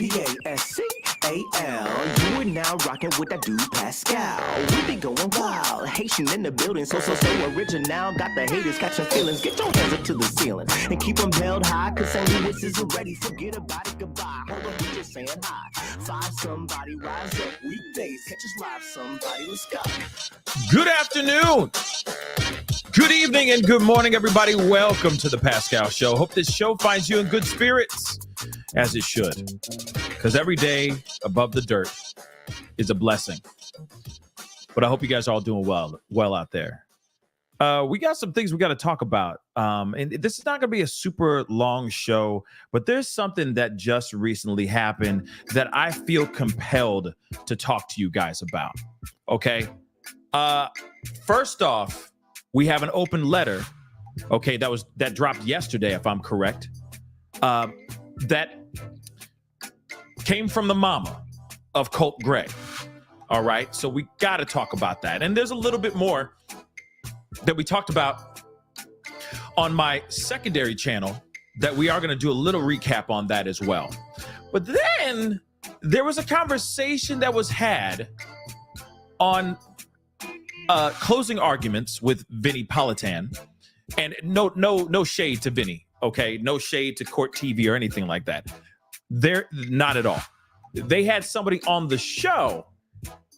thepascal. You are now rocking with that dude Pascal. We be going wild, Haitian in the building, so original. Got the haters catching feelings. Get your hands up to the ceiling and keep them held high, cause St. Louis isn't ready. Forget about it, goodbye. Hold on, we just saying hi. Five somebody, rise up. Weekdays, catch us live, somebody. Let's go. Good afternoon, good evening, and good morning, everybody. Welcome to the Pascal Show. Hope this show finds you in good spirits, as it should, because every day above the dirt is a blessing. But I hope you guys are all doing well out there. We got some things we got to talk about, and this is not going to be a super long show, but there's something that just recently happened that I feel compelled to talk to you guys about. Okay. First off, we have an open letter, okay, that dropped yesterday, if I'm correct, that came from the mama of Colt Gray. All right, so we got to talk about that. And there's a little bit more that we talked about on my secondary channel that we are going to do a little recap on that as well. But then there was a conversation that was had on closing arguments with Vinny Politan, and no shade to Vinny, okay? No shade to Court TV or anything like that. They're not at all. They had somebody on the show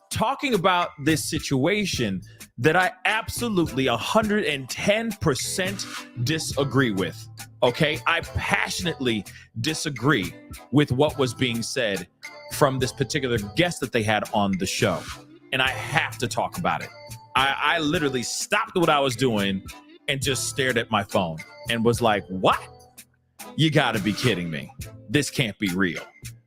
talking about this situation that I absolutely 110% disagree with, okay? I passionately disagree with what was being said from this particular guest that they had on the show, and I have to talk about it. I literally stopped what I was doing and just stared at my phone and was like, what? You got to be kidding me. This can't be real.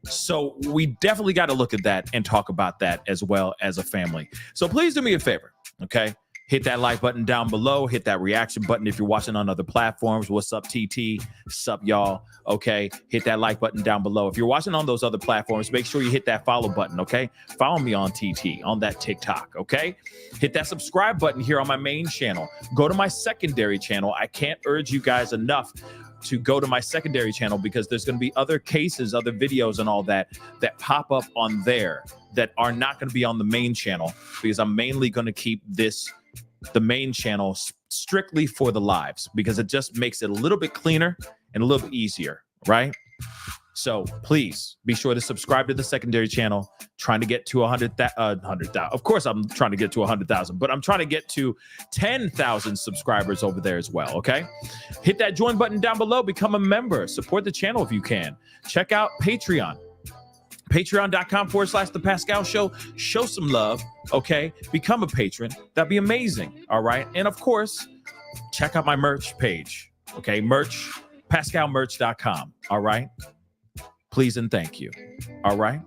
So we definitely got to look at that and talk about that as well as a family. So please do me a favor, okay? Hit that like button down below. Hit that reaction button if you're watching on other platforms. What's up, TT? Sup, y'all? Okay, hit that like button down below. If you're watching on those other platforms, make sure you hit that follow button, okay? Follow me on TT, on that TikTok, okay? Hit that subscribe button here on my main channel. Go to my secondary channel. I can't urge you guys enough to go to my secondary channel because there's going to be other cases, other videos and all that pop up on there that are not going to be on the main channel, because I'm mainly going to keep the main channel strictly for the lives, because it just makes it a little bit cleaner and a little bit easier, right? So please be sure to subscribe to the secondary channel. Trying to get to 100,000. Of course, I'm trying to get to 100,000, but I'm trying to get to 10,000 subscribers over there as well. Okay, hit that join button down below. Become a member. Support the channel if you can. Check out Patreon. Patreon.com/The Pascal Show. Show some love. Okay, become a patron. That'd be amazing. All right, and of course, check out my merch page. Okay, merch. PascalMerch.com. All right. Please and thank you. All right.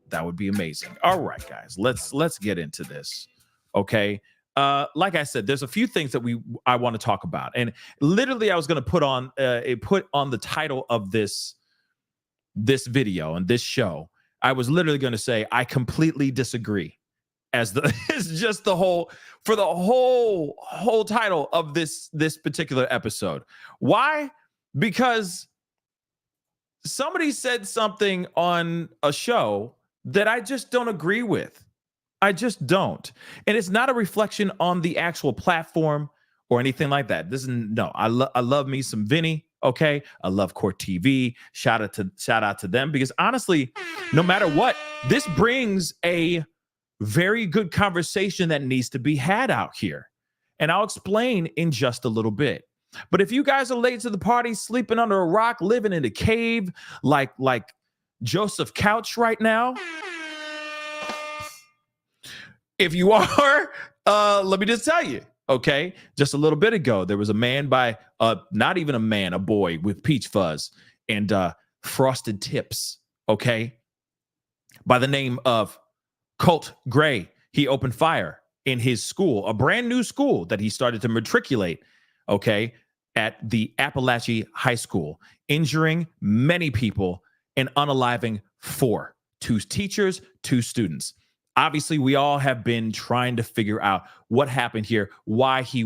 That would be amazing. All right, guys, let's get into this. Okay. Like I said, there's a few things that I want to talk about. And literally I was going to put on the title of this video and this show. I was literally going to say, I completely disagree, it's just the whole title of this particular episode. Why? Because somebody said something on a show that I just don't agree with. I just don't. And it's not a reflection on the actual platform or anything like that. I love me some Vinny. Okay. I love Court TV. Shout out to them, because honestly, no matter what, this brings a very good conversation that needs to be had out here. And I'll explain in just a little bit. But if you guys are late to the party, sleeping under a rock, living in a cave like Joseph Couch right now, if you are, let me just tell you, okay, just a little bit ago, there was a man not even a man, a boy with peach fuzz and frosted tips, okay, by the name of Colt Gray. He opened fire in his school, a brand new school that he started to matriculate, okay, at the Apalachee High School, injuring many people and unaliving 2 teachers, 2 students. Obviously, we all have been trying to figure out what happened here, why he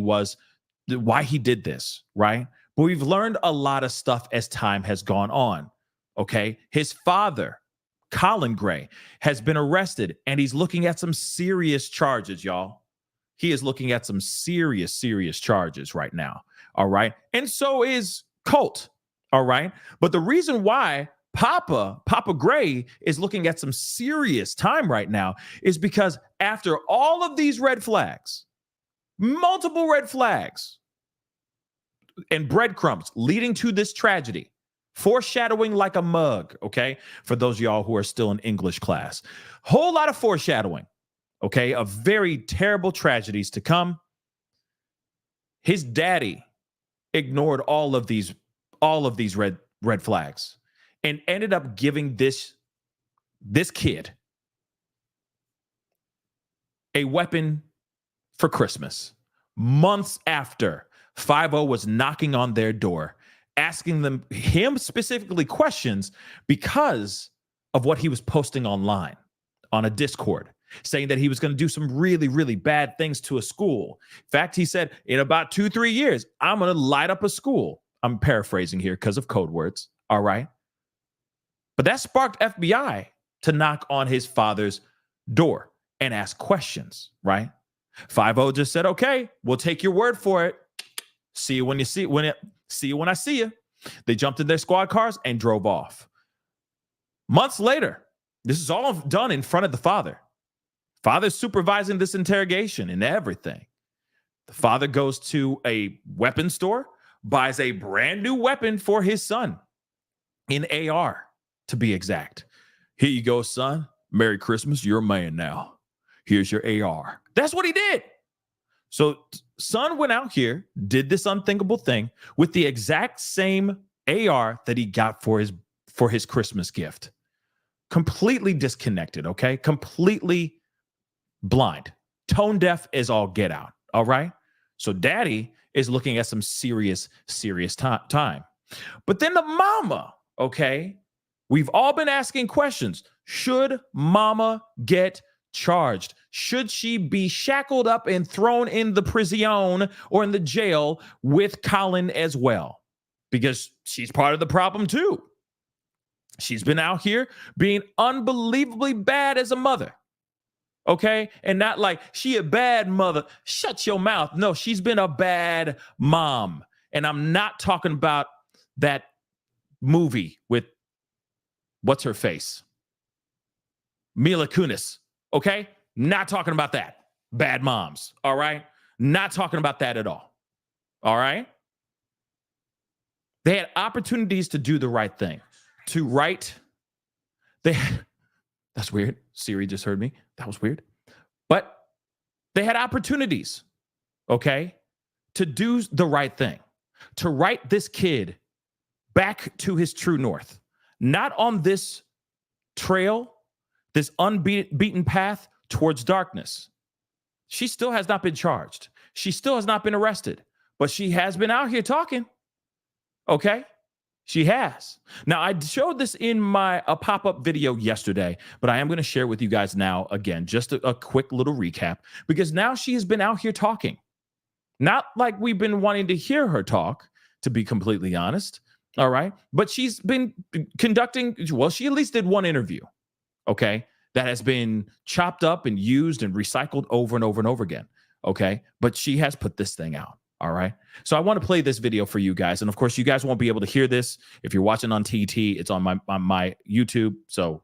did this, right? But we've learned a lot of stuff as time has gone on, okay? His father Colin Gray, has been arrested, and he's looking at some serious charges, y'all. He is looking at some serious charges right now. All right. And so is Colt. All right. But the reason why Papa Gray is looking at some serious time right now is because after all of these red flags, multiple red flags and breadcrumbs leading to this tragedy, foreshadowing like a mug, okay? For those of y'all who are still in English class, whole lot of foreshadowing, okay, of very terrible tragedies to come. His daddy ignored all of these red flags and ended up giving this kid a weapon for Christmas, months after 5-0 was knocking on their door, asking him specifically questions because of what he was posting online on a Discord, saying that he was going to do some really bad things to a school. In fact, he said, in about 2-3 years, I'm going to light up a school. I'm paraphrasing here because of code words. All right. But that sparked FBI to knock on his father's door and ask questions, right? 5-0 just said, okay, we'll take your word for it. See you when I see you. They jumped in their squad cars and drove off. Months later, this is all done in front of the father. Father's supervising this interrogation and everything. The father goes to a weapon store, buys a brand new weapon for his son, in AR to be exact. Here you go, son. Merry Christmas. You're a man now. Here's your AR. That's what he did. So son went out here, did this unthinkable thing with the exact same AR that he got for his Christmas gift. Completely disconnected, okay? Completely blind. Tone deaf as all get out, all right? So daddy is looking at some serious time. But then the mama, okay? We've all been asking questions. Should mama get charged? Should she be shackled up and thrown in the prison or in the jail with Colin as well? Because she's part of the problem too. She's been out here being unbelievably bad as a mother. Okay? And not like she a bad mother. Shut your mouth. No, she's been a bad mom. And I'm not talking about that movie with what's her face? Mila Kunis. Okay? Not talking about that. Bad moms. All right? Not talking about that at all. All right? They had opportunities to do the right thing. That's weird. Siri just heard me. That was weird. But they had opportunities, okay, to do the right thing, to write this kid back to his true north, not on this trail, this unbeaten path towards darkness. She still has not been charged. She still has not been arrested, but she has been out here talking. Okay? She has. Now, I showed this in a pop-up video yesterday, but I am going to share with you guys now again, just a quick little recap, because now she has been out here talking. Not like we've been wanting to hear her talk, to be completely honest. All right? But she's been conducting, well, she at least did one interview, okay, that has been chopped up and used and recycled over and over and over again, okay? But she has put this thing out, all right? So I want to play this video for you guys. And of course, you guys won't be able to hear this. If you're watching on TT, it's on my YouTube. So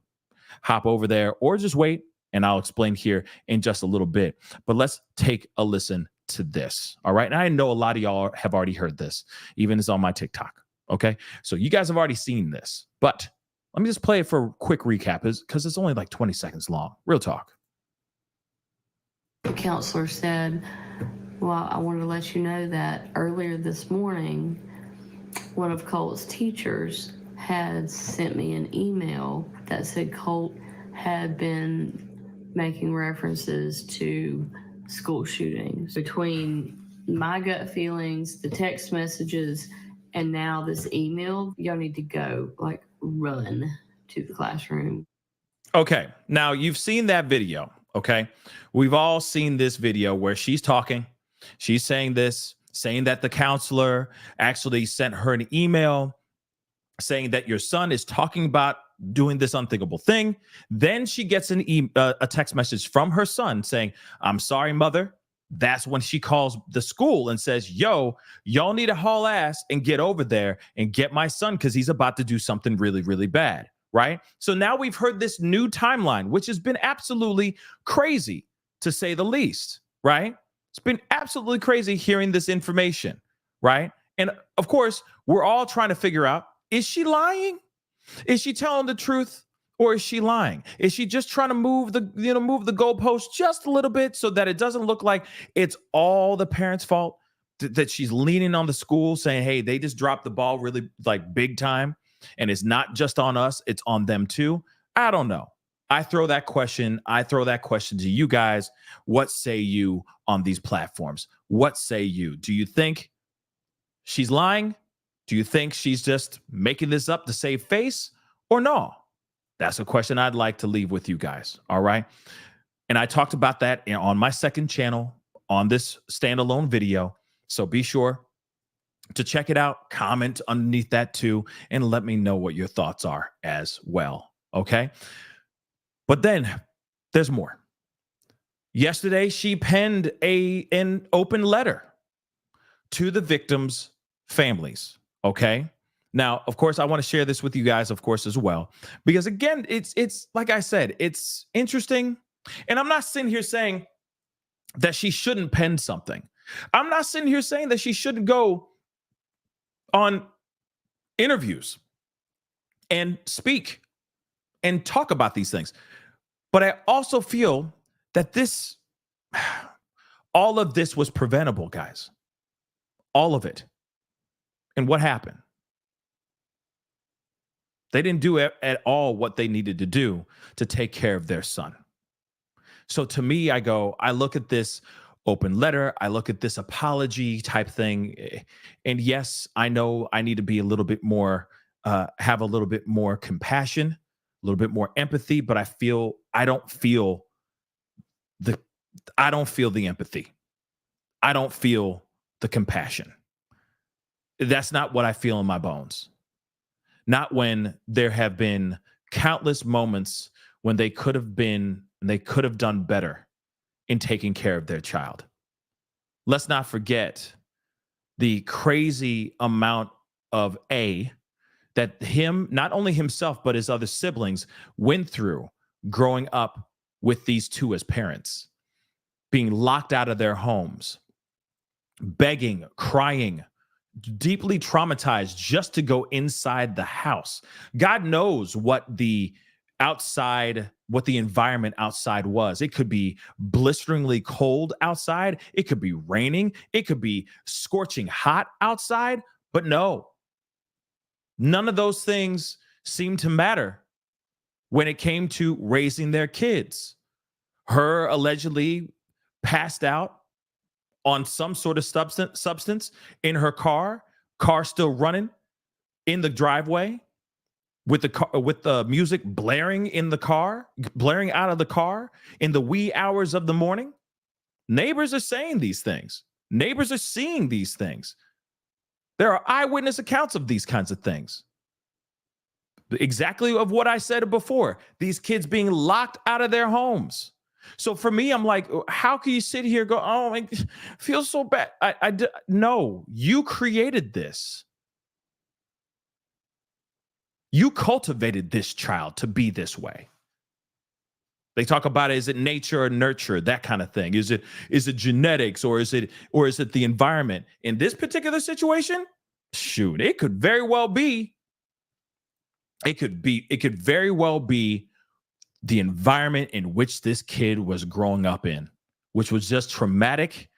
hop over there or just wait and I'll explain here in just a little bit. But let's take a listen to this, all right? And I know a lot of y'all have already heard this, even it's on my TikTok, okay? So you guys have already seen this, but let me just play it for a quick recap because it's only like 20 seconds long. Real talk. The counselor said, well, I wanted to let you know that earlier this morning, one of Colt's teachers had sent me an email that said Colt had been making references to school shootings. Between my gut feelings, the text messages, and now this email, y'all need to go, like, run to the classroom. Okay, now you've seen that video, okay? We've all seen this video where she's talking. She's saying that the counselor actually sent her an email saying that your son is talking about doing this unthinkable thing. Then she gets a text message from her son saying, "I'm sorry, mother." That's when she calls the school and says, "Yo, y'all need to haul ass and get over there and get my son because he's about to do something really, really bad." Right? So now we've heard this new timeline, which has been absolutely crazy, to say the least. Right? It's been absolutely crazy hearing this information. Right? And of course, we're all trying to figure out, is she lying? Is she telling the truth? Or is she lying? Is she just trying to move the goalpost just a little bit so that it doesn't look like it's all the parents' fault? That she's leaning on the school, saying, "Hey, they just dropped the ball really like big time, and it's not just on us; it's on them too." I don't know. I throw that question to you guys. What say you on these platforms? What say you? Do you think she's lying? Do you think she's just making this up to save face, or no? That's a question I'd like to leave with you guys. All right. And I talked about that on my second channel on this standalone video. So be sure to check it out, comment underneath that too, and let me know what your thoughts are as well. Okay. But then there's more. Yesterday, she penned an open letter to the victims' families. Okay. Now, of course, I want to share this with you guys, of course, as well, because again, it's like I said, it's interesting. And I'm not sitting here saying that she shouldn't pen something. I'm not sitting here saying that she shouldn't go on interviews and speak and talk about these things. But I also feel that all of this was preventable, guys. All of it. And what happened? They didn't do at all what they needed to do to take care of their son. So to me, I look at this open letter, I look at this apology type thing. And yes, I know I need to be a little bit more, have a little bit more compassion, a little bit more empathy, but I don't feel the empathy. I don't feel the compassion. That's not what I feel in my bones. Not when there have been countless moments when they could have done better in taking care of their child. Let's not forget the crazy amount of that not only himself, but his other siblings went through growing up with these two as parents, being locked out of their homes, begging, crying, deeply traumatized just to go inside the house. God knows what the environment outside was. It could be blisteringly cold outside. It could be raining. It could be scorching hot outside. But no, none of those things seemed to matter when it came to raising their kids. Her allegedly passed out on some sort of substance in her car still running in the driveway with the music blaring out of the car in the wee hours of the morning. Neighbors are saying these things. Neighbors are seeing these things. There are eyewitness accounts of these kinds of things. Exactly of what I said before. These kids being locked out of their homes. So for me, I'm like, how can you sit here and go, "Oh, I feel so bad"? No, you created this. You cultivated this child to be this way. They talk about is it nature or nurture, that kind of thing. Is it genetics or is it the environment? In this particular situation, shoot, it could very well be. It could very well be the environment in which this kid was growing up in, which was just traumatic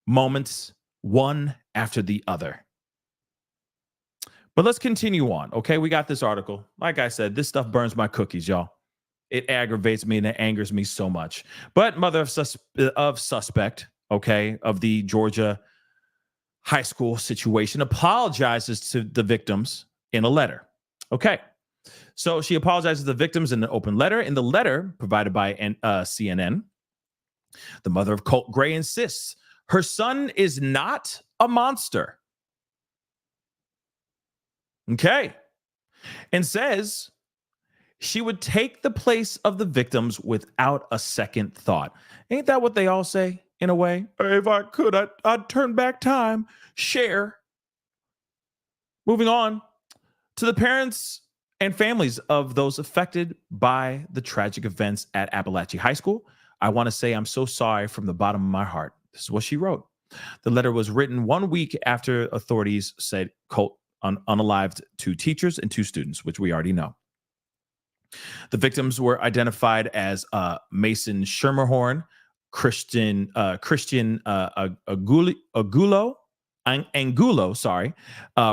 moments, one after the other. But let's continue on. Okay, we got this article. Like I said, this stuff burns my cookies, y'all. It aggravates me and it angers me so much. But mother of suspect, okay, of the Georgia high school situation apologizes to the victims in a letter. Okay. So she apologizes to the victims in an open letter. In the letter provided by CNN, the mother of Colt Gray insists her son is not a monster. Okay. And says She would take the place of the victims without a second thought. Ain't that what they all say in a way? If I could, I'd turn back time. Share. Moving on to the parents and families of those affected by the tragic events at Apalachee High School. I want to say I'm so sorry from the bottom of my heart. This is what she wrote. The letter was written 1 week after authorities said Colt unalived 2 teachers and 2 students, which we already know. The victims were identified as Mason Schermerhorn, Christian Angulo,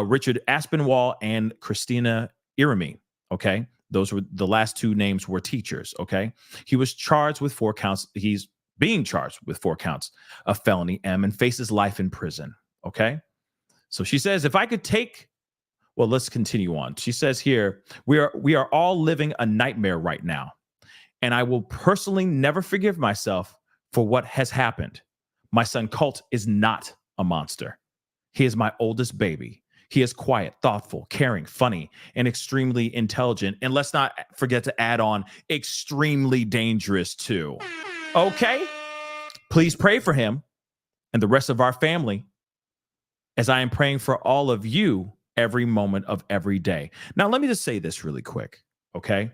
Richard Aspinwall, and Christina Irami. Okay, those were the last 2 names were teachers. Okay, he was charged with 4 counts. He's being charged with 4 counts of felony M and faces life in prison. Okay, so she says, if I could take. Well, let's continue on. She says here, we are all living a nightmare right now, and I will personally never forgive myself for what has happened. My son Colt is not a monster. He is my oldest baby. He is quiet, thoughtful, caring, funny, and extremely intelligent. And let's not forget to add on extremely dangerous too. Okay? Please pray for him and the rest of our family as I am praying for all of you every moment of every day. Now, let me just say this really quick, okay?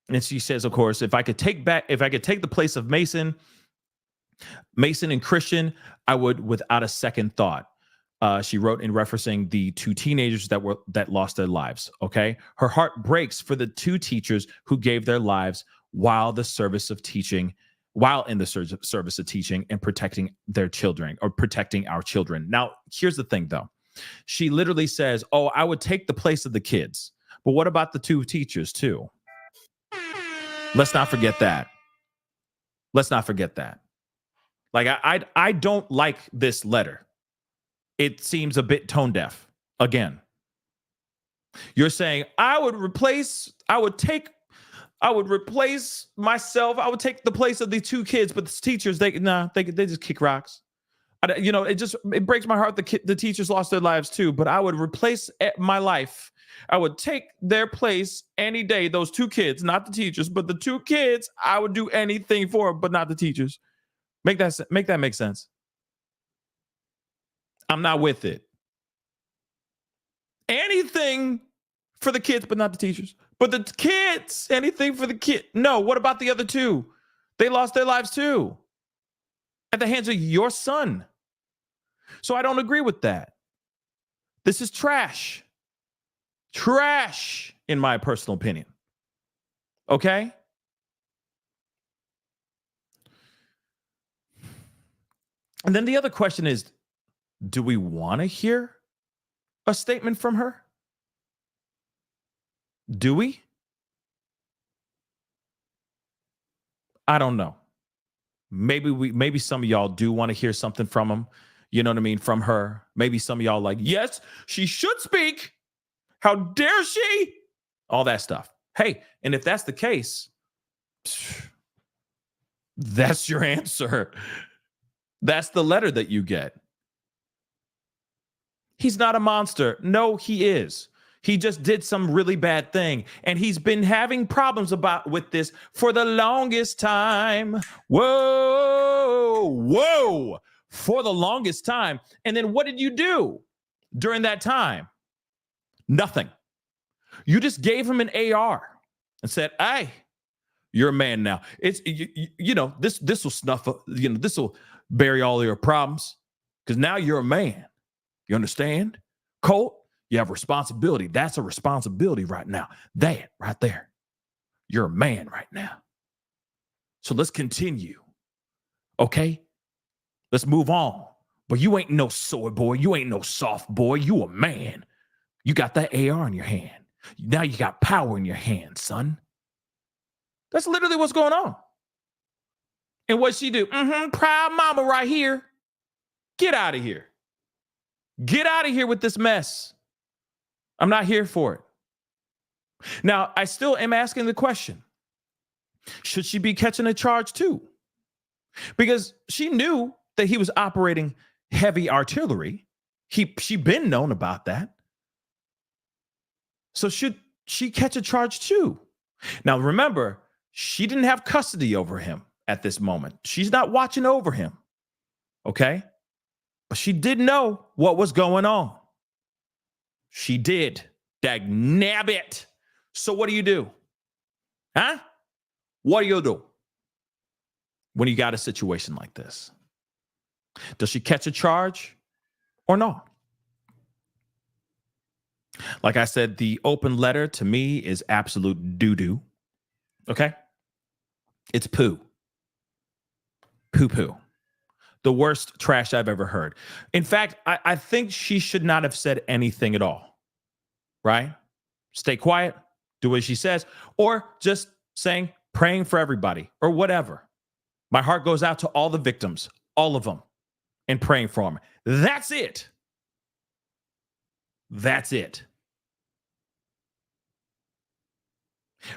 And she says, of course, if I could take the place of Mason and Christian, I would without a second thought. She wrote in referencing the 2 teenagers that lost their lives. Okay, her heart breaks for the 2 teachers who gave their lives while in the service of teaching and protecting their children or protecting our children. Now, here's the thing, though. She literally says, "Oh, I would take the place of the kids," but what about the 2 teachers too? Let's not forget that. Like I don't like this letter. It seems a bit tone deaf. Again, you're saying I would replace myself. I would take the place of the 2 kids, but the teachers, they just kick rocks. It breaks my heart. The teachers lost their lives too, but I would replace my life. I would take their place any day. Those 2 kids, not the teachers, but the 2 kids, I would do anything for, but not the teachers. Make that make sense. I'm not with it. Anything for the kids, but not the teachers. But the kids, anything for the kid. No, what about the other 2? They lost their lives too at the hands of your son. So I don't agree with that. This is trash. Trash, in my personal opinion. Okay? And then the other question is, do we want to hear a statement from her? Do we? I don't know. Maybe some of y'all do want to hear something from him. You know what I mean? From her. Maybe some of y'all like, yes, she should speak. How dare she? All that stuff. Hey, and if that's the case, that's your answer. That's the letter that you get. He's not a monster. No, he is. He just did some really bad thing. And he's been having problems with this for the longest time. Whoa. For the longest time. And then what did you do during that time? Nothing. You just gave him an AR and said, hey, you're a man now. It's, this will snuff, this will bury all your problems because now you're a man. You understand? Colt, you have responsibility. That's a responsibility right now. That right there. You're a man right now. So let's continue. Okay? Let's move on. But you ain't no soy boy. You ain't no soft boy. You a man. You got that AR in your hand. Now you got power in your hand, son. That's literally what's going on. And what she do? Proud mama right here. Get out of here. Get out of here with this mess. I'm not here for it. Now, I still am asking the question, should she be catching a charge too? Because she knew that he was operating heavy artillery. She been known about that. So should she catch a charge too? Now, remember, she didn't have custody over him at this moment. She's not watching over him. Okay? But she did know what was going on. She did. Dag nabbit. So what do? Huh? What do you do when you got a situation like this? Does she catch a charge or no? Like I said, the open letter to me is absolute doo-doo. Okay? It's poo. Poo-poo. The worst trash I've ever heard. In fact, I think she should not have said anything at all. Right? Stay quiet, do what she says, or just saying, praying for everybody, or whatever. My heart goes out to all the victims, all of them, and praying for them. That's it. That's it.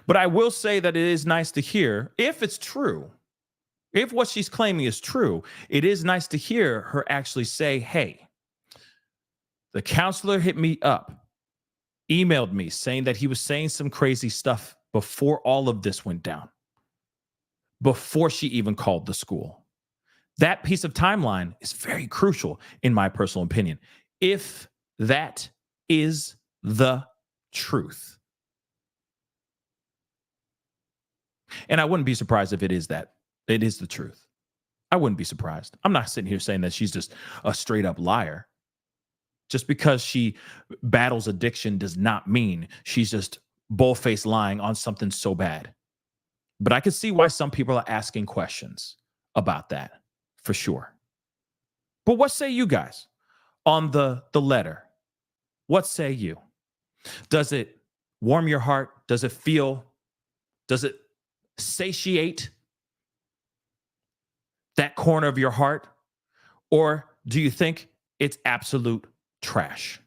But I will say that it is nice to hear, if it's true, if what she's claiming is true, it is nice to hear her actually say, hey, the counselor hit me up, emailed me saying that he was saying some crazy stuff before all of this went down, before she even called the school. That piece of timeline is very crucial, in my personal opinion, if that is the truth. And I wouldn't be surprised if it is that. It is the truth. I wouldn't be surprised. I'm not sitting here saying that she's just a straight up liar. Just because she battles addiction does not mean she's just bull-faced lying on something so bad. But I can see why some people are asking questions about that, for sure. But what say you guys on the letter? What say you? Does it warm your heart? Does it satiate that corner of your heart? Or do you think it's absolute trash?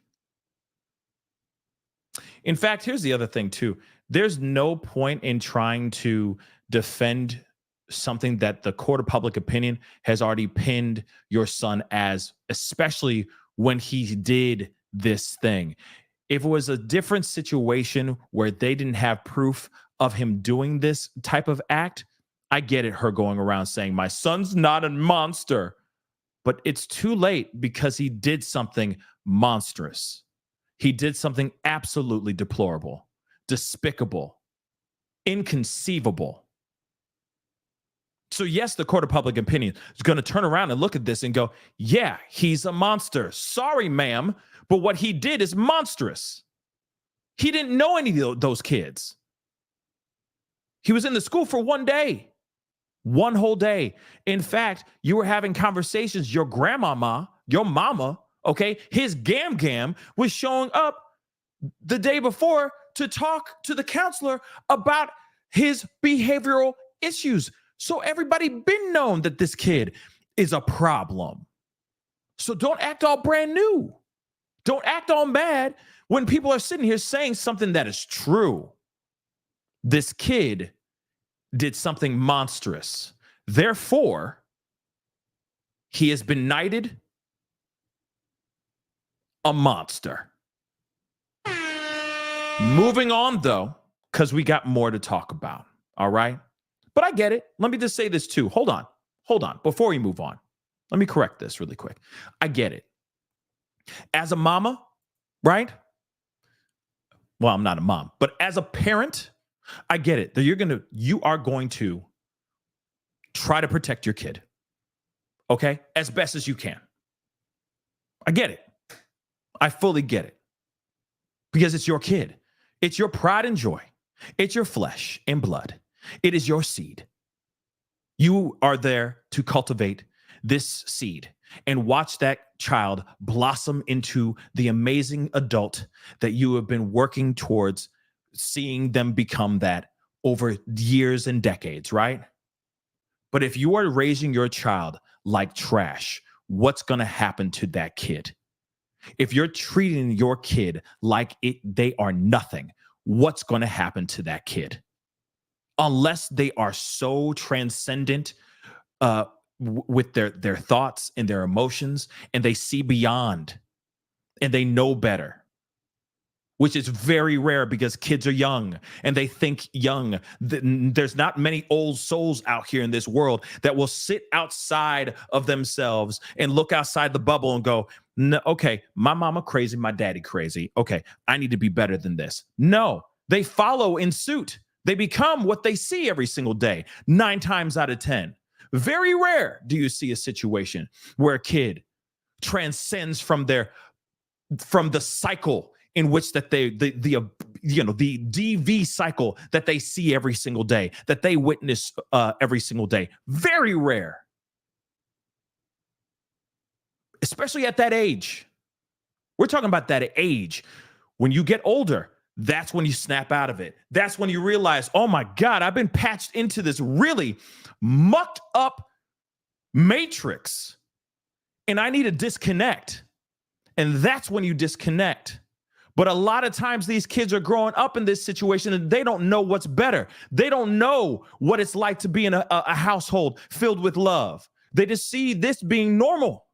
In fact, here's the other thing too. There's no point in trying to defend something that the court of public opinion has already pinned your son as, especially when he did this thing. If it was a different situation where they didn't have proof of him doing this type of act, I get it, her going around saying, my son's not a monster. But it's too late because he did something monstrous. He did something absolutely deplorable, despicable, inconceivable. So yes, the court of public opinion is going to turn around and look at this and go, yeah, he's a monster. Sorry, ma'am, but what he did is monstrous. He didn't know any of those kids. He was in the school for one day. One whole day. In fact, you were having conversations. Your grandmama, your mama, okay, his gam was showing up the day before to talk to the counselor about his behavioral issues. So everybody been known that this kid is a problem. So don't act all brand new. Don't act all mad when people are sitting here saying something that is true. This kid did something monstrous. Therefore, he has been knighted a monster. Moving on, though, because we got more to talk about. All right? But I get it. Let me just say this, too. Hold on. Before we move on, let me correct this really quick. I get it. As a mama, right? Well, I'm not a mom, but as a parent, I get it that you are going to try to protect your kid, okay, as best as you can. I get it. I fully get it, because it's your kid. It's your pride and joy. It's your flesh and blood. It is your seed. You are there to cultivate this seed and watch that child blossom into the amazing adult that you have been working towards seeing them become that over years and decades, right? But if you are raising your child like trash, what's going to happen to that kid? If you're treating your kid like they are nothing, what's going to happen to that kid? Unless they are so transcendent with their thoughts and their emotions, and they see beyond and they know better. which is very rare because kids are young and they think young. There's not many old souls out here in this world that will sit outside of themselves and look outside the bubble and go, no, okay, my mama crazy, my daddy crazy. Okay, I need to be better than this. No, they follow in suit. They become what they see every single day, 9 times out of 10. Very rare do you see a situation where a kid transcends from the cycle in which that the DV cycle that they see every single day, that they witness every single day. Very rare. Especially at that age. We're talking about that age. When you get older, that's when you snap out of it. That's when you realize, oh my God, I've been patched into this really mucked up matrix and I need to disconnect. And that's when you disconnect. But a lot of times these kids are growing up in this situation and they don't know what's better. They don't know what it's like to be in a household filled with love. They just see this being normal.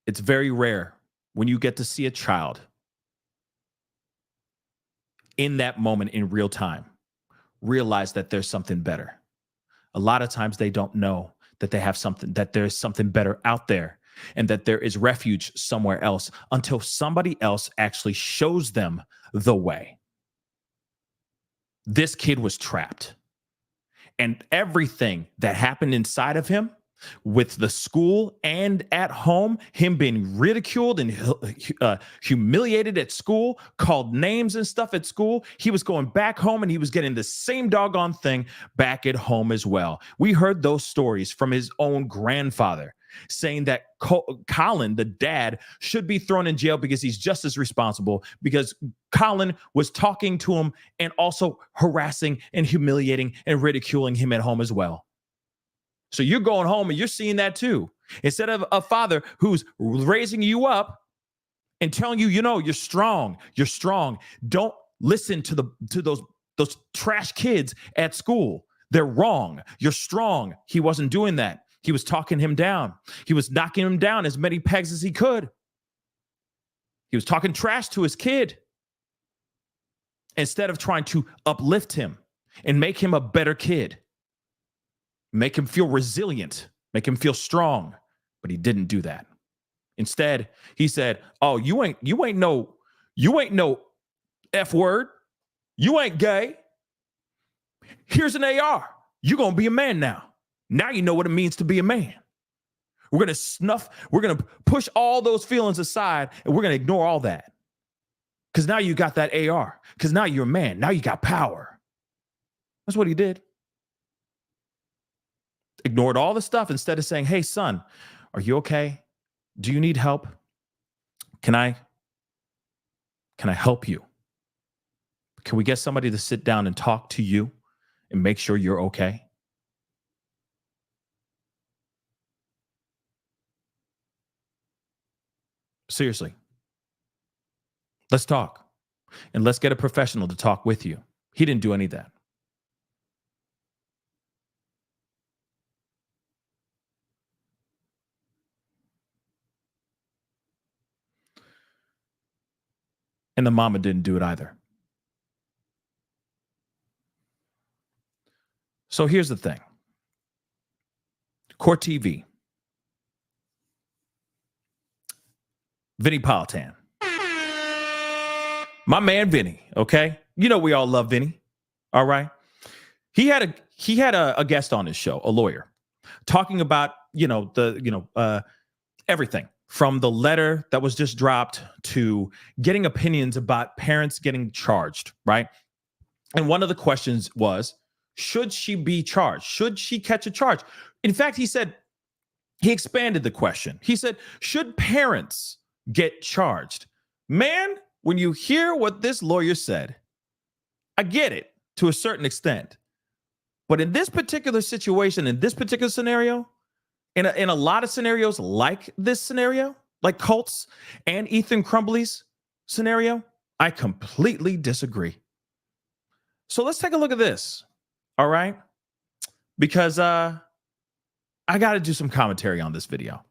It's very rare when you get to see a child in that moment in real time realize that there's something better. A lot of times they don't know that they have something, that there's something better out there and that there is refuge somewhere else until somebody else actually shows them the way. This kid was trapped, and everything that happened inside of him with the school and at home, him being ridiculed and humiliated at school, called names and stuff at school. He was going back home and he was getting the same doggone thing back at home as well. We heard those stories from his own grandfather saying that Colin, the dad, should be thrown in jail because he's just as responsible, because Colin was talking to him and also harassing and humiliating and ridiculing him at home as well. So you're going home and you're seeing that too. Instead of a father who's raising you up and telling you, you're strong. You're strong. Don't listen to those trash kids at school. They're wrong. You're strong. He wasn't doing that. He was talking him down. He was knocking him down as many pegs as he could. He was talking trash to his kid instead of trying to uplift him and make him a better kid. Make him feel resilient, make him feel strong, but he didn't do that. Instead, he said, "Oh, you ain't no F word. You ain't gay. Here's an AR. You're gonna be a man now. Now you know what it means to be a man. We're gonna push all those feelings aside, and we're gonna ignore all that. Because now you got that AR. Because now you're a man. Now you got power." That's what he did. Ignored all the stuff instead of saying, "Hey, son, are you okay? Do you need help? Can I help you? Can we get somebody to sit down and talk to you and make sure you're okay?" Seriously. Let's talk. And let's get a professional to talk with you. He didn't do any of that. And the mama didn't do it either. So here's the thing. Court TV. Vinny Politan. My man Vinny, okay? We all love Vinny. All right. He had a guest on his show, a lawyer, talking about, everything from the letter that was just dropped to getting opinions about parents getting charged, right? And one of the questions was, should she be charged? Should she catch a charge? In fact, he expanded the question. He said, should parents get charged? Man, when you hear what this lawyer said, I get it to a certain extent. But in this particular situation, in this particular scenario, in a lot of scenarios like this scenario, like Colt's and Ethan Crumbly's scenario, I completely disagree. So let's take a look at this. All right. Because I got to do some commentary on this video.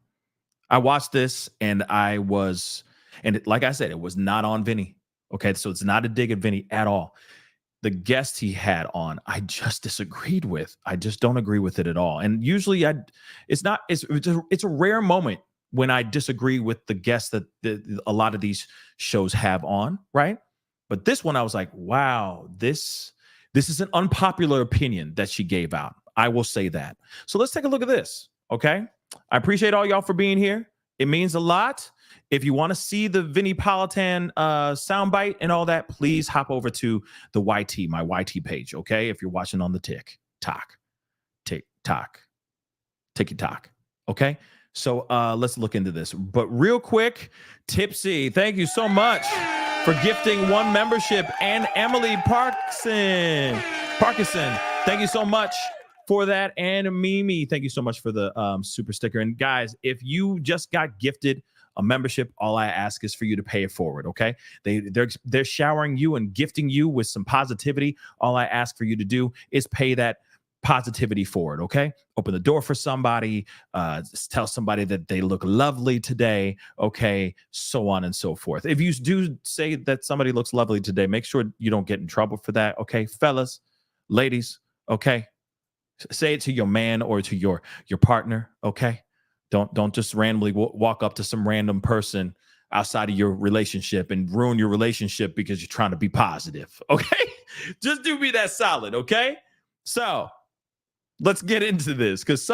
I watched this and like I said, it was not on Vinny. Okay. So it's not a dig at Vinny at all. The guest he had on, I just disagreed with. I just don't agree with it at all. And usually it's a rare moment when I disagree with the guests that a lot of these shows have on, right? But this one, I was like, wow, this is an unpopular opinion that she gave out. I will say that. So let's take a look at this, okay? I appreciate all y'all for being here. It means a lot. If you want to see the Vinny Politan soundbite and all that, please hop over to the YT, my YT page, okay? If you're watching on the TikTok, okay? So let's look into this. But real quick, Tipsy, thank you so much for gifting 1 membership, and Emily Parkinson, thank you so much for that. And Mimi, thank you so much for the super sticker. And guys, if you just got gifted a membership, all I ask is for you to pay it forward, okay? They're showering you and gifting you with some positivity. All I ask for you to do is pay that positivity forward, okay? Open the door for somebody, tell somebody that they look lovely today, okay? So on and so forth. If you do say that somebody looks lovely today, make sure you don't get in trouble for that, okay? Fellas, ladies, okay? Say it to your man or to your partner, okay? Don't just randomly walk up to some random person outside of your relationship and ruin your relationship because you're trying to be positive, okay? Just do me that solid, okay? So let's get into this, because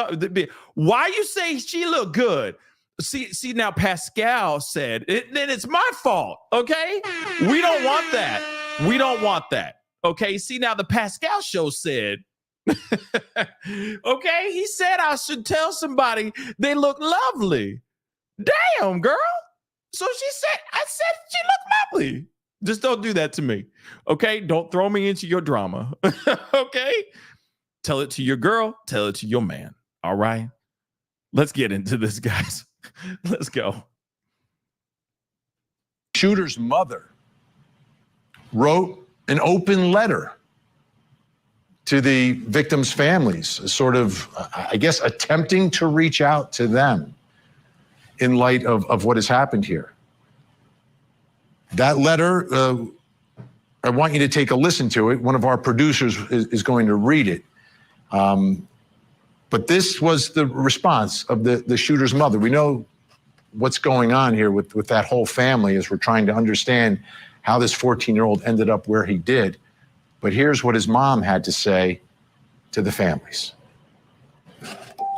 why you say she look good? See now Pascal said then it's my fault, okay? We don't want that. Okay, see now the Pascal show said okay, he said I should tell somebody they look lovely. Damn, girl. So I said she looked lovely. Just don't do that to me, okay? Don't throw me into your drama, okay? Tell it to your girl, tell it to your man, all right? Let's get into this, guys. Let's go. Shooter's mother wrote an open letter to the victims' families, sort of, I guess, attempting to reach out to them in light of what has happened here. That letter, I want you to take a listen to it. One of our producers is going to read it. But this was the response of the shooter's mother. We know what's going on here with that whole family as we're trying to understand how this 14-year-old ended up where he did. But here's what his mom had to say to the families.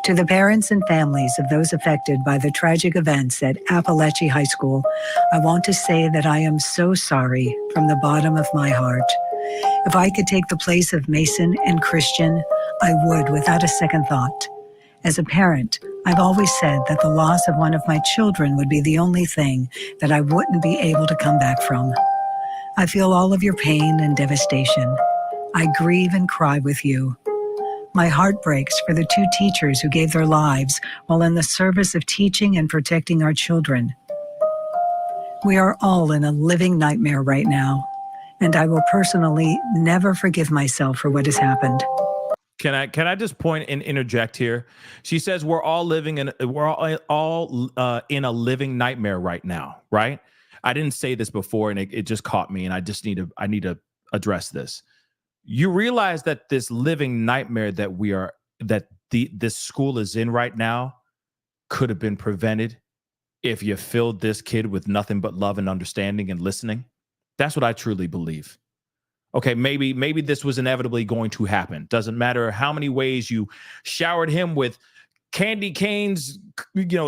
To the parents and families of those affected by the tragic events at Apalachee High School, I want to say that I am so sorry from the bottom of my heart. If I could take the place of Mason and Christian, I would without a second thought. As a parent, I've always said that the loss of one of my children would be the only thing that I wouldn't be able to come back from. I feel all of your pain and devastation. I grieve and cry with you. My heart breaks for the 2 teachers who gave their lives while in the service of teaching and protecting our children. We are all in a living nightmare right now, and I will personally never forgive myself for what has happened. Can I just point and interject here? She says we're all in a living nightmare right now, right? I didn't say this before, and it just caught me, and I need to address this. You realize that this living nightmare that this school is in right now could have been prevented if you filled this kid with nothing but love and understanding and listening. That's what I truly believe. Okay, maybe this was inevitably going to happen. Doesn't matter how many ways you showered him with candy canes,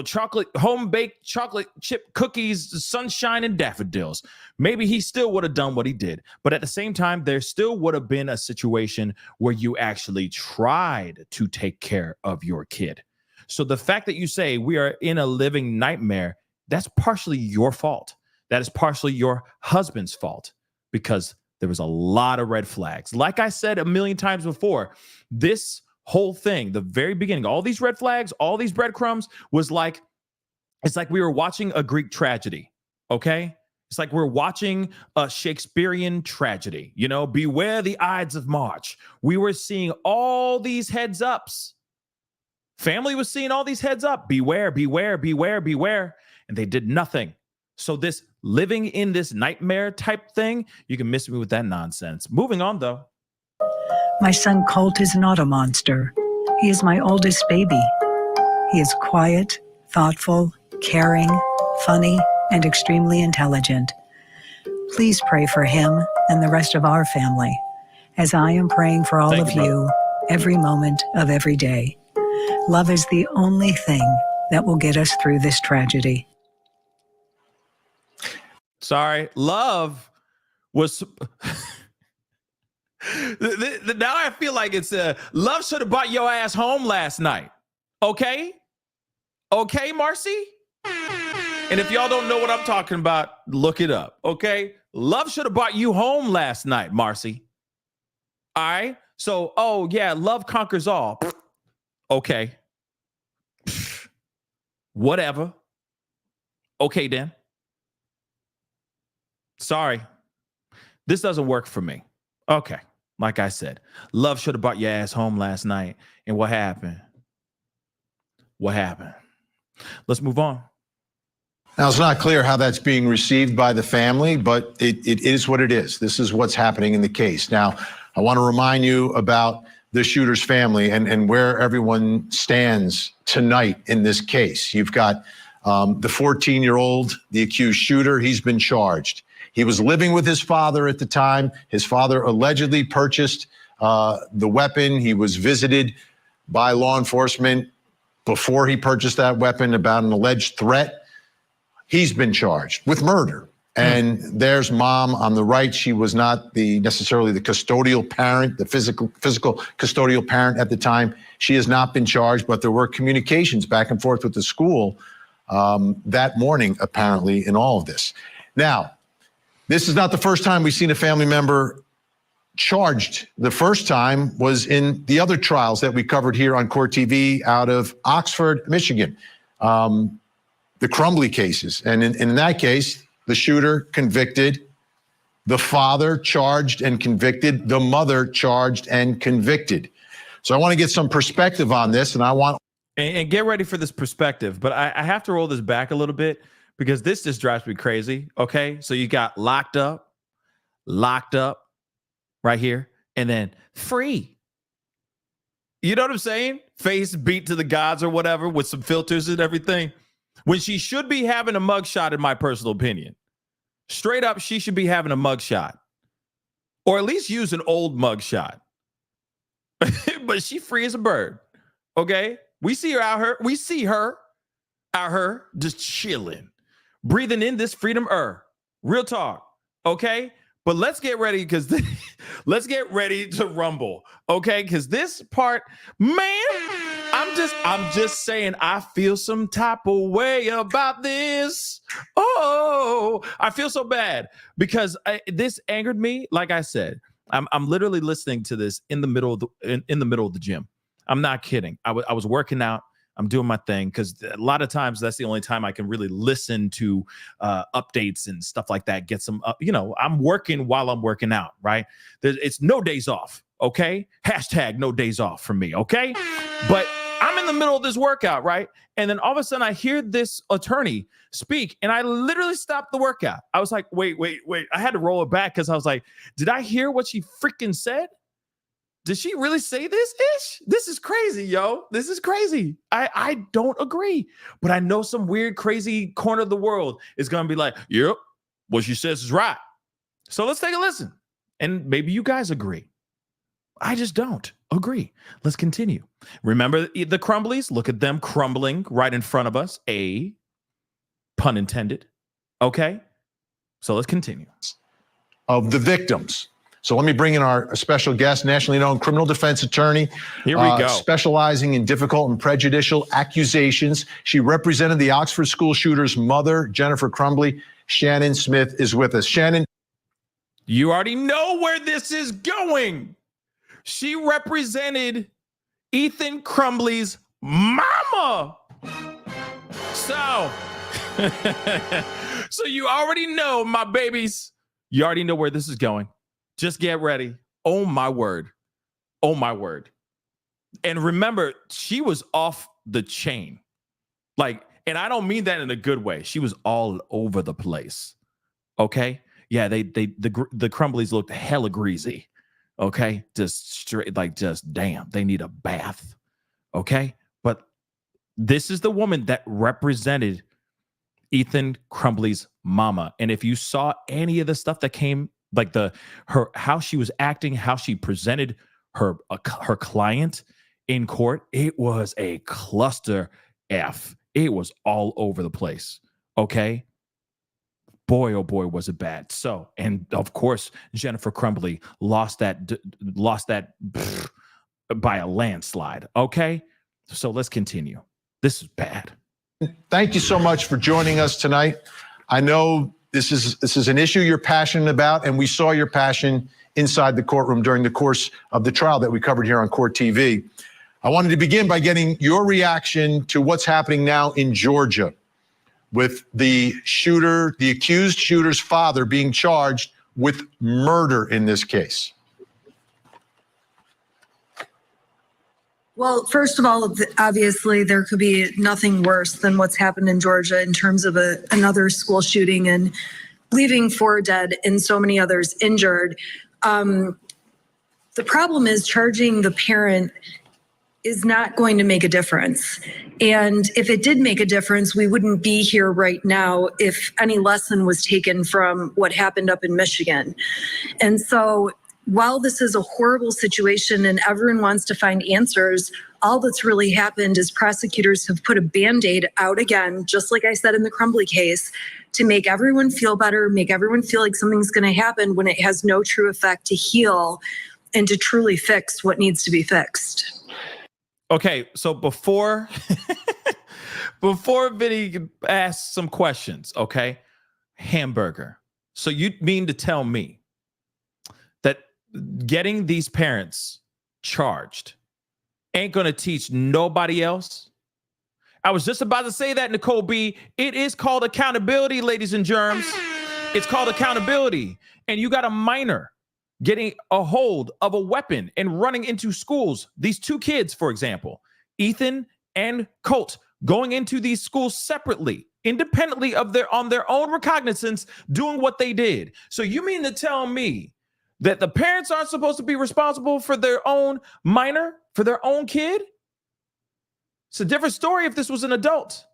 chocolate, home-baked chocolate chip cookies, sunshine, and daffodils. Maybe he still would have done what he did. But at the same time, there still would have been a situation where you actually tried to take care of your kid. So the fact that you say we are in a living nightmare, that's partially your fault. That is partially your husband's fault, because there was a lot of red flags. Like I said a million times before, this whole thing, the very beginning, all these red flags, all these breadcrumbs, it's like we were watching a Greek tragedy, okay? It's like we're watching a Shakespearean tragedy, you know, beware the Ides of March. We were seeing all these heads ups. Family was seeing all these heads up. Beware, beware, beware, beware. And they did nothing. So this living in this nightmare type thing, you can miss me with that nonsense. Moving on, though. My son Colt is not a monster. He is my oldest baby. He is quiet, thoughtful, caring, funny, and extremely intelligent. Please pray for him and the rest of our family, as I am praying for all of you every moment of every day. Love is the only thing that will get us through this tragedy. Sorry, love was... Now I feel like it's love should have brought your ass home last night. Okay? Okay, Marcee? And if y'all don't know what I'm talking about, look it up. Okay? Love should have brought you home last night, Marcee. All right? So, oh yeah, love conquers all. Okay. Whatever. Okay, then. Sorry. This doesn't work for me. Okay. Like I said, love should have brought your ass home last night. And what happened? What happened? Let's move on. Now, it's not clear how that's being received by the family, but it is what it is. This is what's happening in the case. Now, I want to remind you about the shooter's family and where everyone stands tonight in this case. You've got the 14-year-old, the accused shooter. He's been charged. He was living with his father at the time. His father allegedly purchased the weapon. He was visited by law enforcement before he purchased that weapon about an alleged threat. He's been charged with murder. And there's mom on the right. She was not necessarily the custodial parent, the physical custodial parent at the time. She has not been charged, but there were communications back and forth with the school that morning, apparently, in all of this. Now, this is not the first time we've seen a family member charged. The first time was in the other trials that we covered here on Court TV out of Oxford, Michigan, the Crumbly cases. And in that case, the shooter convicted, the father charged and convicted, the mother charged and convicted. So I want to get some perspective on this, and I want... And get ready for this perspective, but I have to roll this back a little bit because this just drives me crazy, okay? So you got locked up right here, and then free. You know what I'm saying? Face beat to the gods or whatever with some filters and everything. When she should be having a mugshot, in my personal opinion. Straight up, she should be having a mugshot. Or at least use an old mugshot. But she free as a bird. Okay? We see her out here. We see her out here just chilling. Breathing in this freedom air. Real talk. Okay? But let's get ready because let's get ready to rumble. Okay? Because this part, man, I'm just saying I feel some type of way about this. Oh, I feel so bad because this angered me. Like I said, I'm literally listening to this in the middle of the gym. I'm not kidding. I was working out. I'm doing my thing because a lot of times that's the only time I can really listen to updates and stuff like that. Get some, I'm working while I'm working out, right? It's no days off, okay? Hashtag no days off for me, okay? But I'm in the middle of this workout, right? And then all of a sudden I hear this attorney speak and I literally stopped the workout. I was like, wait. I had to roll it back because I was like, did I hear what she freaking said? Did she really say this ish? This is crazy, yo. This is crazy. I don't agree. But I know some weird, crazy corner of the world is going to be like, yep, what she says is right. So let's take a listen. And maybe you guys agree. I just don't agree. Let's continue. Remember the Crumblies? Look at them crumbling right in front of us. Pun intended. Okay? So let's continue. Of the victims. So let me bring in our special guest, nationally known criminal defense attorney. Here we go. Specializing in difficult and prejudicial accusations. She represented the Oxford school shooter's mother, Jennifer Crumbly. Shannon Smith is with us. Shannon. You already know where this is going. She represented Ethan Crumbly's mama. So So you already know, my babies. You already know where this is going. Just get ready. Oh, my word. Oh, my word. And remember, she was off the chain. Like, and I don't mean that in a good way. She was all over the place. Okay? Yeah, the Crumblies looked hella greasy. Okay? Just straight, like, just damn, they need a bath. Okay? But this is the woman that represented Ethan Crumbley's mama. And if you saw any of the stuff that came, like how she was acting, how she presented her client in court, it was a cluster F. It was all over the place. Okay. Boy, oh boy, was it bad. So, and of course, Jennifer Crumbley lost that by a landslide. Okay. So let's continue. This is bad. Thank you so much for joining us tonight. I know this is an issue you're passionate about, and we saw your passion inside the courtroom during the course of the trial that we covered here on Court TV. I wanted to begin by getting your reaction to what's happening now in Georgia with the accused shooter's father being charged with murder in this case. Well, first of all, obviously, there could be nothing worse than what's happened in Georgia in terms of another school shooting and leaving 4 dead and so many others injured. The problem is charging the parent is not going to make a difference. And if it did make a difference, we wouldn't be here right now if any lesson was taken from what happened up in Michigan. And so while this is a horrible situation and everyone wants to find answers, all that's really happened is prosecutors have put a Band-Aid out again, just like I said in the Crumbley case, to make everyone feel better, make everyone feel like something's going to happen when it has no true effect to heal and to truly fix what needs to be fixed. Okay, so before Vinny asks some questions, okay, hamburger. So you mean to tell me that getting these parents charged ain't going to teach nobody else? I was just about to say that, Nicole B. It is called accountability, ladies and germs. It's called accountability. And you got a minor getting a hold of a weapon and running into schools. These 2 kids, for example, Ethan and Colt, going into these schools separately, independently on their own recognizance, doing what they did. So you mean to tell me that the parents aren't supposed to be responsible for their own minor, for their own kid? It's a different story if this was an adult.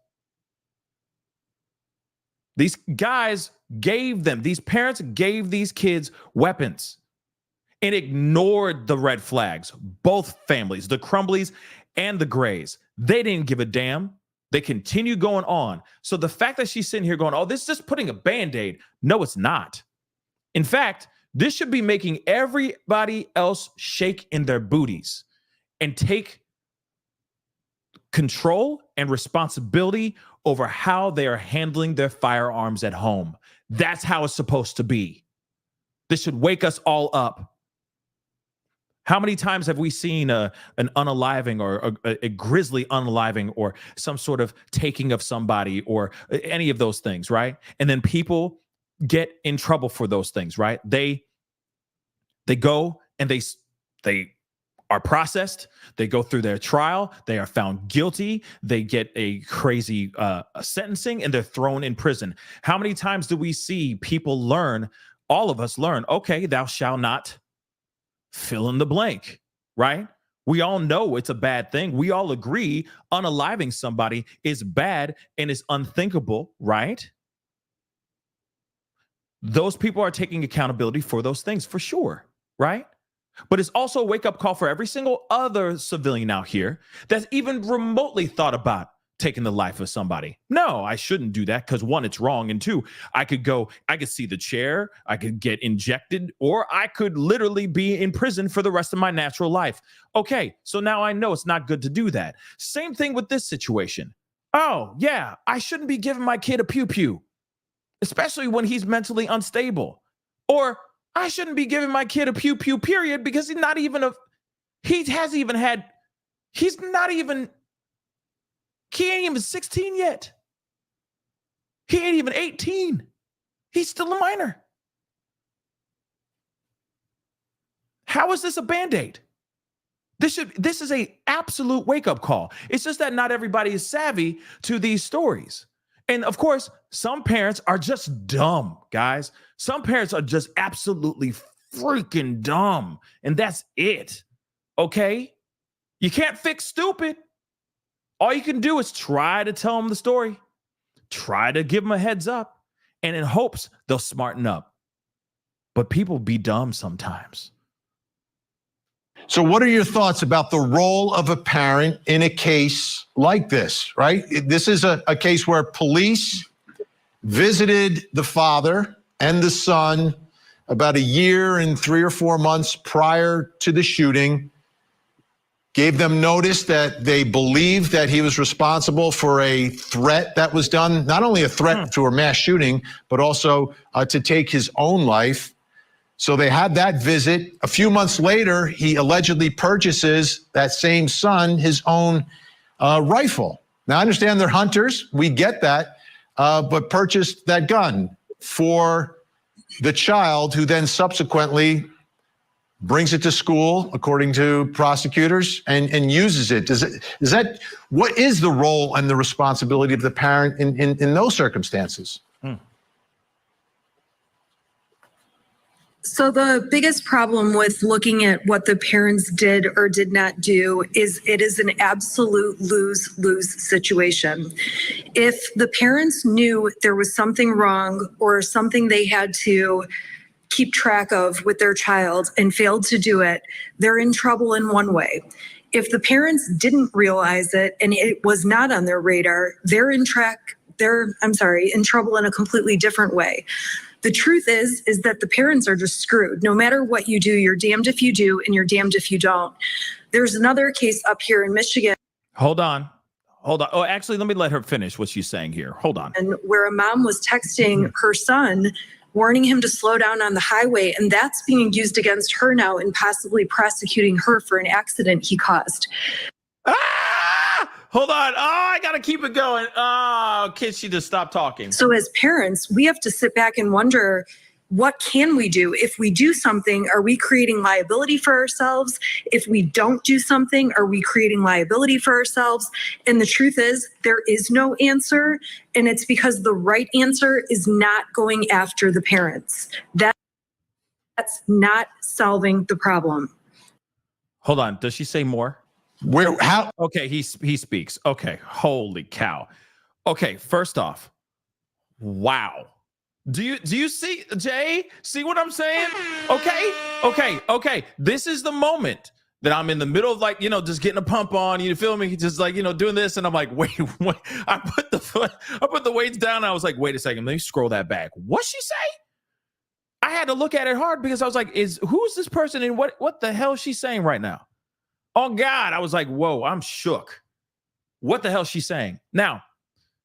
These parents gave these kids weapons and ignored the red flags. Both families, the Crumbleys and the Grays, they didn't give a damn. They continue going on. So the fact that she's sitting here going, oh, this is just putting a Band-Aid. No, it's not. In fact, this should be making everybody else shake in their booties and take control and responsibility over how they are handling their firearms at home. That's how it's supposed to be. This should wake us all up. How many times have we seen an unaliving or a grisly unaliving or some sort of taking of somebody or any of those things, right? And then people get in trouble for those things, right? They go and they are processed. They go through their trial. They are found guilty. They get a crazy sentencing and they're thrown in prison. How many times do we see people learn, all of us learn, okay, thou shalt not fill in the blank, right? We all know it's a bad thing. We all agree unaliving somebody is bad and is unthinkable, right? Those people are taking accountability for those things for sure, right? But it's also a wake-up call for every single other civilian out here that's even remotely thought about taking the life of somebody. No, I shouldn't do that because 1, it's wrong. And 2, I could see the chair, I could get injected, or I could literally be in prison for the rest of my natural life. Okay, so now I know it's not good to do that. Same thing with this situation. Oh, yeah, I shouldn't be giving my kid a pew-pew, especially when he's mentally unstable. Or I shouldn't be giving my kid a pew-pew, period, because he ain't even 16 yet. He ain't even 18. He's still a minor. How is this a Band-Aid? This is a absolute wake-up call. It's just that not everybody is savvy to these stories. And of course, some parents are just dumb, guys. Some parents are just absolutely freaking dumb. And that's it. Okay? You can't fix stupid. All you can do is try to tell them the story. Try to give them a heads up. And in hopes they'll smarten up. But people be dumb sometimes. So what are your thoughts about the role of a parent in a case like this, right? This is a case where police visited the father and the son about a year and 3 or 4 months prior to the shooting, gave them notice that they believed that he was responsible for a threat that was done, not only a threat to a mass shooting, but also to take his own life. So they had that visit. A few months later, he allegedly purchases that same son his own rifle. Now, I understand they're hunters. We get that. But purchased that gun for the child, who then subsequently brings it to school, according to prosecutors, and uses it. What is the role and the responsibility of the parent in those circumstances? So the biggest problem with looking at what the parents did or did not do is it is an absolute lose-lose situation. If the parents knew there was something wrong or something they had to keep track of with their child and failed to do it, they're in trouble in one way. If the parents didn't realize it and it was not on their radar, they're in trouble in a completely different way. The truth is that the parents are just screwed. No matter what you do, you're damned if you do and you're damned if you don't. There's another case up here in Michigan. Hold on. Oh, actually, let me let her finish what she's saying here. Hold on. And where a mom was texting her son, warning him to slow down on the highway, and that's being used against her now and possibly prosecuting her for an accident he caused. Hold on. Oh, I got to keep it going. Oh, kids, she just stopped talking. So as parents, we have to sit back and wonder, what can we do? If we do something, are we creating liability for ourselves? If we don't do something, are we creating liability for ourselves? And the truth is, there is no answer. And it's because the right answer is not going after the parents. That's not solving the problem. Hold on. Does she say more? How? Okay, he speaks. Okay, holy cow. Okay, first off, wow. Do you see, Jay? See what I'm saying? Okay. This is the moment that I'm in the middle of, like, just getting a pump on. You feel me? Just like, doing this, and I'm like, wait. I put the weights down. And I was like, wait a second. Let me scroll that back. What'd she say? I had to look at it hard because I was like, who's this person and what the hell is she saying right now? Oh, God. I was like, whoa, I'm shook. What the hell is she saying? Now,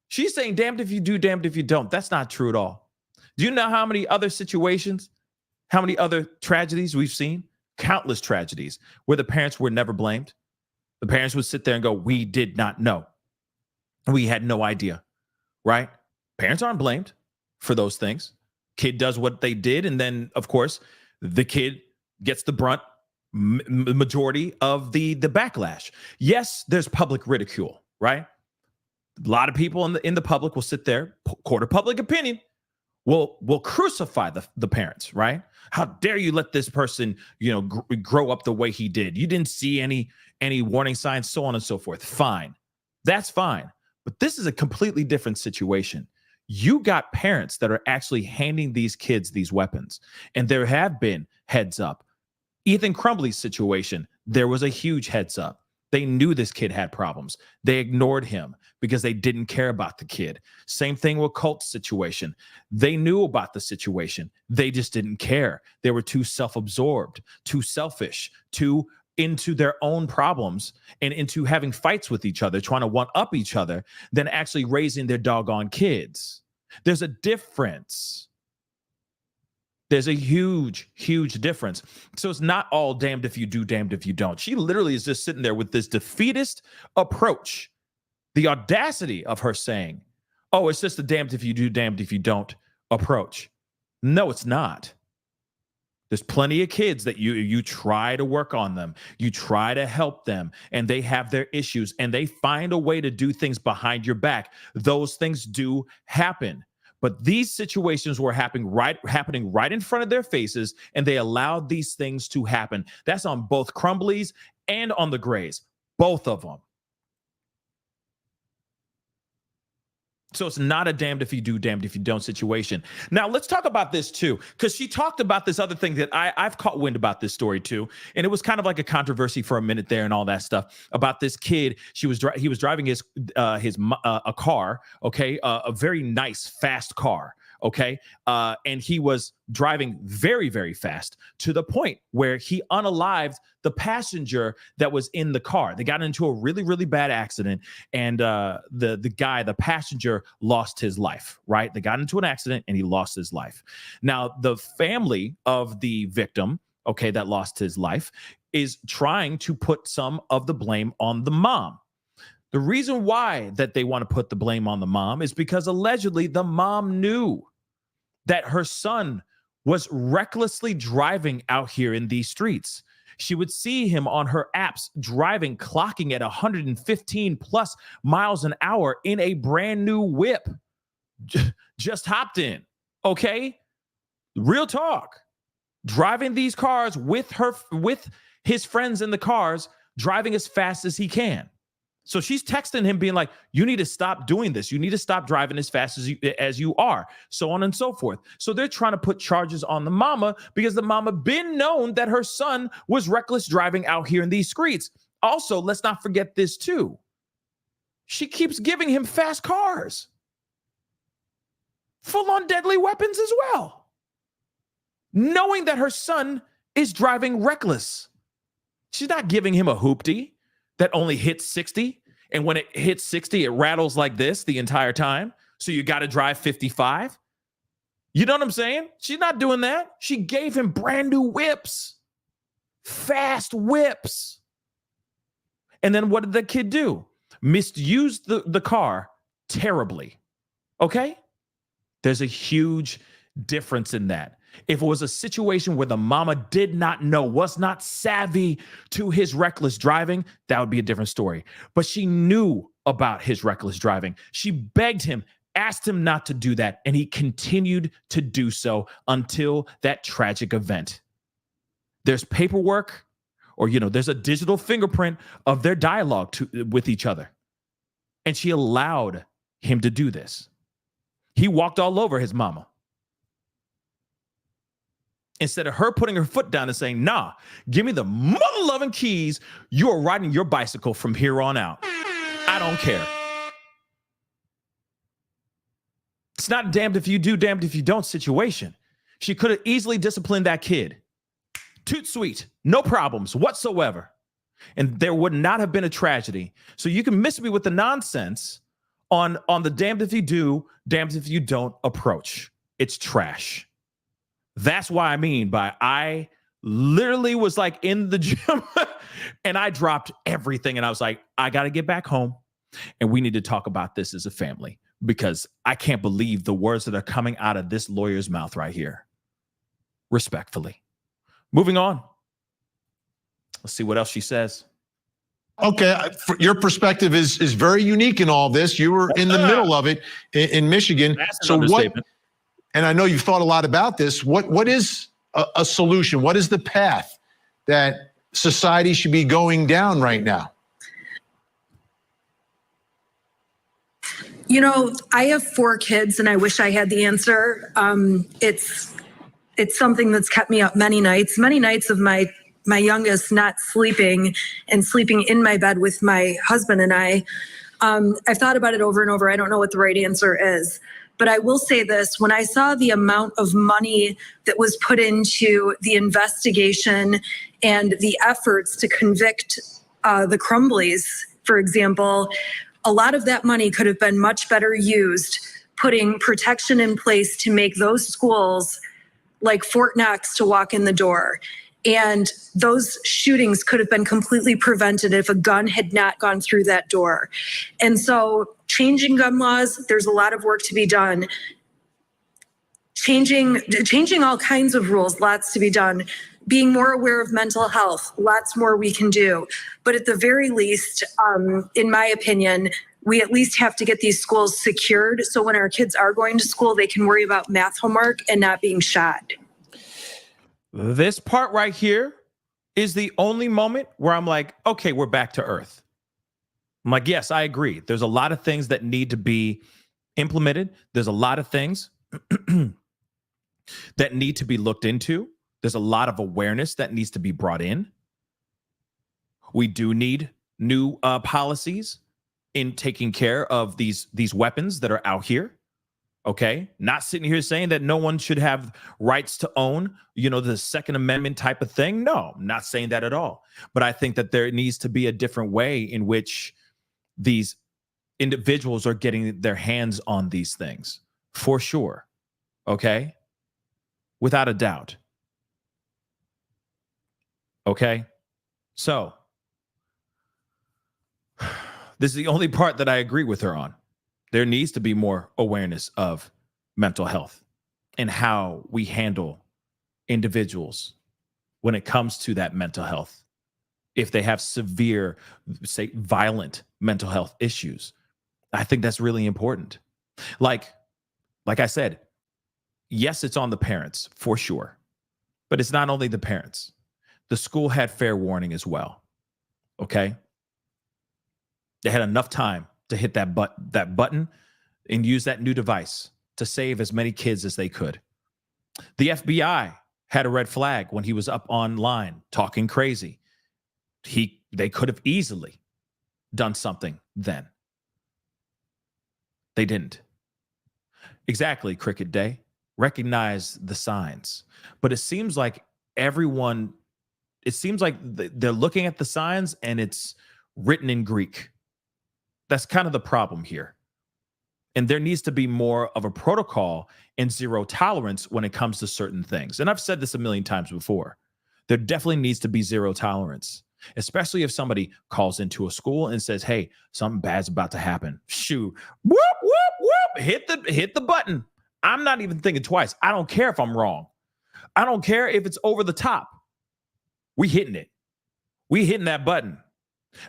she's saying damned if you do, damned if you don't. That's not true at all. Do you know how many other situations, how many other tragedies we've seen? Countless tragedies where the parents were never blamed. The parents would sit there and go, we did not know. We had no idea, right? Parents aren't blamed for those things. Kid does what they did. And then, of course, the kid gets the brunt majority of the backlash. Yes, there's public ridicule, right? A lot of people in the public will sit there, court of public opinion, will crucify the parents, right? How dare you let this person, grow up the way he did? You didn't see any warning signs, so on and so forth. Fine. That's fine. But this is a completely different situation. You got parents that are actually handing these kids these weapons, and there have been heads up. Ethan Crumbley's situation, there was a huge heads up. They knew this kid had problems. They ignored him because they didn't care about the kid. Same thing with Colt's situation. They knew about the situation. They just didn't care. They were too self-absorbed, too selfish, too into their own problems and into having fights with each other, trying to one-up each other, than actually raising their doggone kids. There's a difference. There's a huge, huge difference. So it's not all damned if you do, damned if you don't. She literally is just sitting there with this defeatist approach. The audacity of her saying, Oh, it's just a damned if you do, damned if you don't approach. No, it's not. There's plenty of kids that you try to work on them. You try to help them, and they have their issues, and they find a way to do things behind your back. Those things do happen. But these situations were happening right in front of their faces, and they allowed these things to happen. That's on both Crumblies and on the Grays, both of them. So it's not a damned if you do, damned if you don't situation. Now, let's talk about this, too, because she talked about this other thing that I've caught wind about this story, too. And it was kind of like a controversy for a minute there and all that stuff about this kid. He was driving a car, okay, a very nice, fast car. Okay. And he was driving very, very fast to the point where he unalived the passenger that was in the car. They got into a really, really bad accident. And the passenger lost his life, right? They got into an accident and he lost his life. Now, the family of the victim, okay, that lost his life, is trying to put some of the blame on the mom. The reason why that they want to put the blame on the mom is because allegedly the mom knew that her son was recklessly driving out here in these streets. She would see him on her apps driving, clocking at 115 plus miles an hour in a brand new whip. Just hopped in, okay? Real talk. Driving these cars with his friends in the cars, driving as fast as he can. So she's texting him being like, you need to stop doing this. You need to stop driving as fast as you are, so on and so forth. So they're trying to put charges on the mama because the mama been known that her son was reckless driving out here in these streets. Also, let's not forget this too. She keeps giving him fast cars, full on deadly weapons as well, knowing that her son is driving reckless. She's not giving him a hoopty that only hits 60. And when it hits 60, it rattles like this the entire time. So you got to drive 55. You know what I'm saying? She's not doing that. She gave him brand new whips, fast whips. And then what did the kid do? Misused the car terribly. Okay? There's a huge difference in that. If it was a situation where the mama did not know, was not savvy to his reckless driving, that would be a different story. But she knew about his reckless driving. She begged him, asked him not to do that, and he continued to do so until that tragic event. There's paperwork, or there's a digital fingerprint of their dialogue with each other. And she allowed him to do this. He walked all over his mama. Instead of her putting her foot down and saying, nah, give me the mother-loving keys. You are riding your bicycle from here on out. I don't care. It's not damned if you do, damned if you don't situation. She could have easily disciplined that kid. Toot sweet, no problems whatsoever. And there would not have been a tragedy. So you can miss me with the nonsense on the damned if you do, damned if you don't approach. It's trash. That's why I literally was like in the gym and I dropped everything and I was like, I got to get back home and we need to talk about this as a family because I can't believe the words that are coming out of this lawyer's mouth right here. Respectfully. Moving on. Let's see what else she says. Okay, your perspective is very unique in all this. You were in the middle of it in Michigan. That's an understatement. And I know you've thought a lot about this. What is a solution? What is the path that society should be going down right now? I have 4 kids and I wish I had the answer. It's something that's kept me up many nights of my youngest not sleeping and sleeping in my bed with my husband and I. I've thought about it over and over. I don't know what the right answer is. But I will say this, when I saw the amount of money that was put into the investigation and the efforts to convict the Crumbleys, for example, a lot of that money could have been much better used putting protection in place to make those schools like Fort Knox to walk in the door. And those shootings could have been completely prevented if a gun had not gone through that door. And so changing gun laws, there's a lot of work to be done. Changing all kinds of rules, lots to be done. Being more aware of mental health, lots more we can do. But at the very least, in my opinion, we at least have to get these schools secured so when our kids are going to school, they can worry about math homework and not being shot. This part right here is the only moment where I'm like, okay, we're back to earth. I'm like, yes, I agree. There's a lot of things that need to be implemented. There's a lot of things that need to be looked into. There's a lot of awareness that needs to be brought in. We do need new policies in taking care of these weapons that are out here. Okay, not sitting here saying that no one should have rights to own, the Second Amendment type of thing. No, I'm not saying that at all. But I think that there needs to be a different way in which these individuals are getting their hands on these things, for sure. Okay, without a doubt. Okay, so this is the only part that I agree with her on. There needs to be more awareness of mental health and how we handle individuals when it comes to that mental health. If they have severe, say, violent mental health issues, I think that's really important. Like I said, yes, it's on the parents for sure, but it's not only the parents. The school had fair warning as well. Okay. They had enough time to hit that button and use that new device to save as many kids as they could. The FBI had a red flag when he was up online talking crazy. They could have easily done something then. They didn't. Exactly, Cricket Day. Recognize the signs. But it seems like they're looking at the signs and it's written in Greek. That's kind of the problem here. And there needs to be more of a protocol and zero tolerance when it comes to certain things. And I've said this a million times before. There definitely needs to be zero tolerance, especially if somebody calls into a school and says, hey, something bad's about to happen. Shoo, whoop, whoop, whoop, hit the button. I'm not even thinking twice. I don't care if I'm wrong. I don't care if it's over the top. We hitting it. We hitting that button.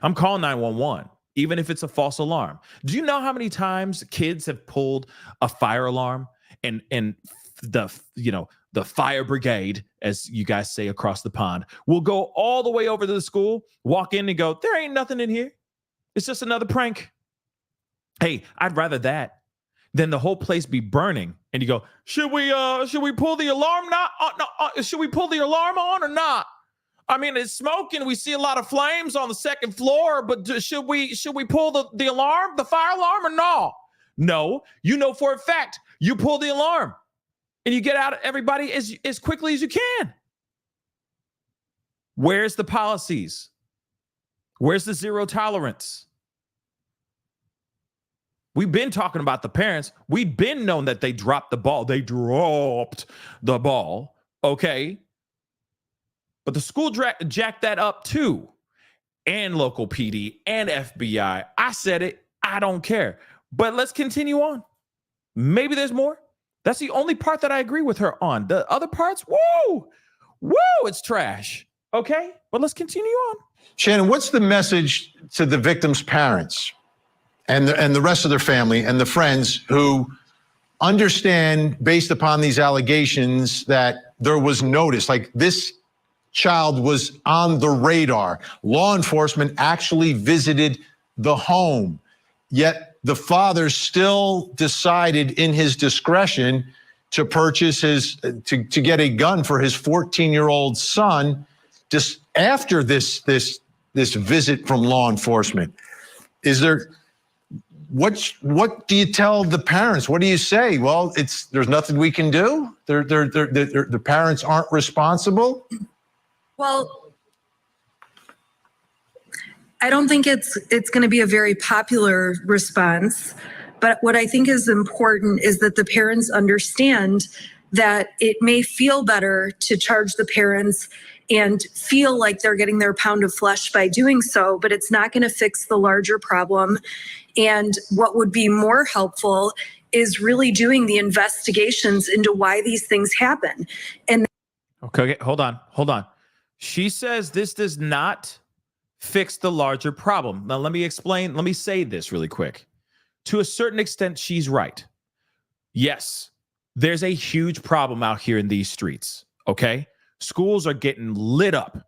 I'm calling 911. Even if it's a false alarm. Do you know how many times kids have pulled a fire alarm and the fire brigade, as you guys say across the pond, will go all the way over to the school, walk in and go, there ain't nothing in here. It's just another prank. Hey, I'd rather that than the whole place be burning and you go, should we pull the alarm should we pull the alarm on or not? I mean, it's smoking. We see a lot of flames on the second floor, but should we pull the alarm, the fire alarm, or no? No, for a fact, you pull the alarm and you get out everybody as quickly as you can. Where's the policies? Where's the zero tolerance? We've been talking about the parents. We've been known that they dropped the ball. They dropped the ball. Okay. But the school jacked that up too. And local PD and FBI. I said it. I don't care. But let's continue on. Maybe there's more. That's the only part that I agree with her on. The other parts, woo, it's trash. Okay? But let's continue on. Shannon, what's the message to the victims' parents and the rest of their family and the friends who understand, based upon these allegations, that there was notice, like this child was on the radar. Law enforcement actually visited the home, yet the father still decided in his discretion to purchase to get a gun for his 14-year-old son just after this visit from law enforcement. What do you tell the parents? What do you say? Well, there's nothing we can do. The parents aren't responsible. Well, I don't think it's going to be a very popular response, but what I think is important is that the parents understand that it may feel better to charge the parents and feel like they're getting their pound of flesh by doing so, but it's not going to fix the larger problem. And what would be more helpful is really doing the investigations into why these things happen. And Okay, hold on. She says this does not fix the larger problem. Now, let me explain. Let me say this really quick. To a certain extent, she's right. Yes, there's a huge problem out here in these streets, okay? Schools are getting lit up.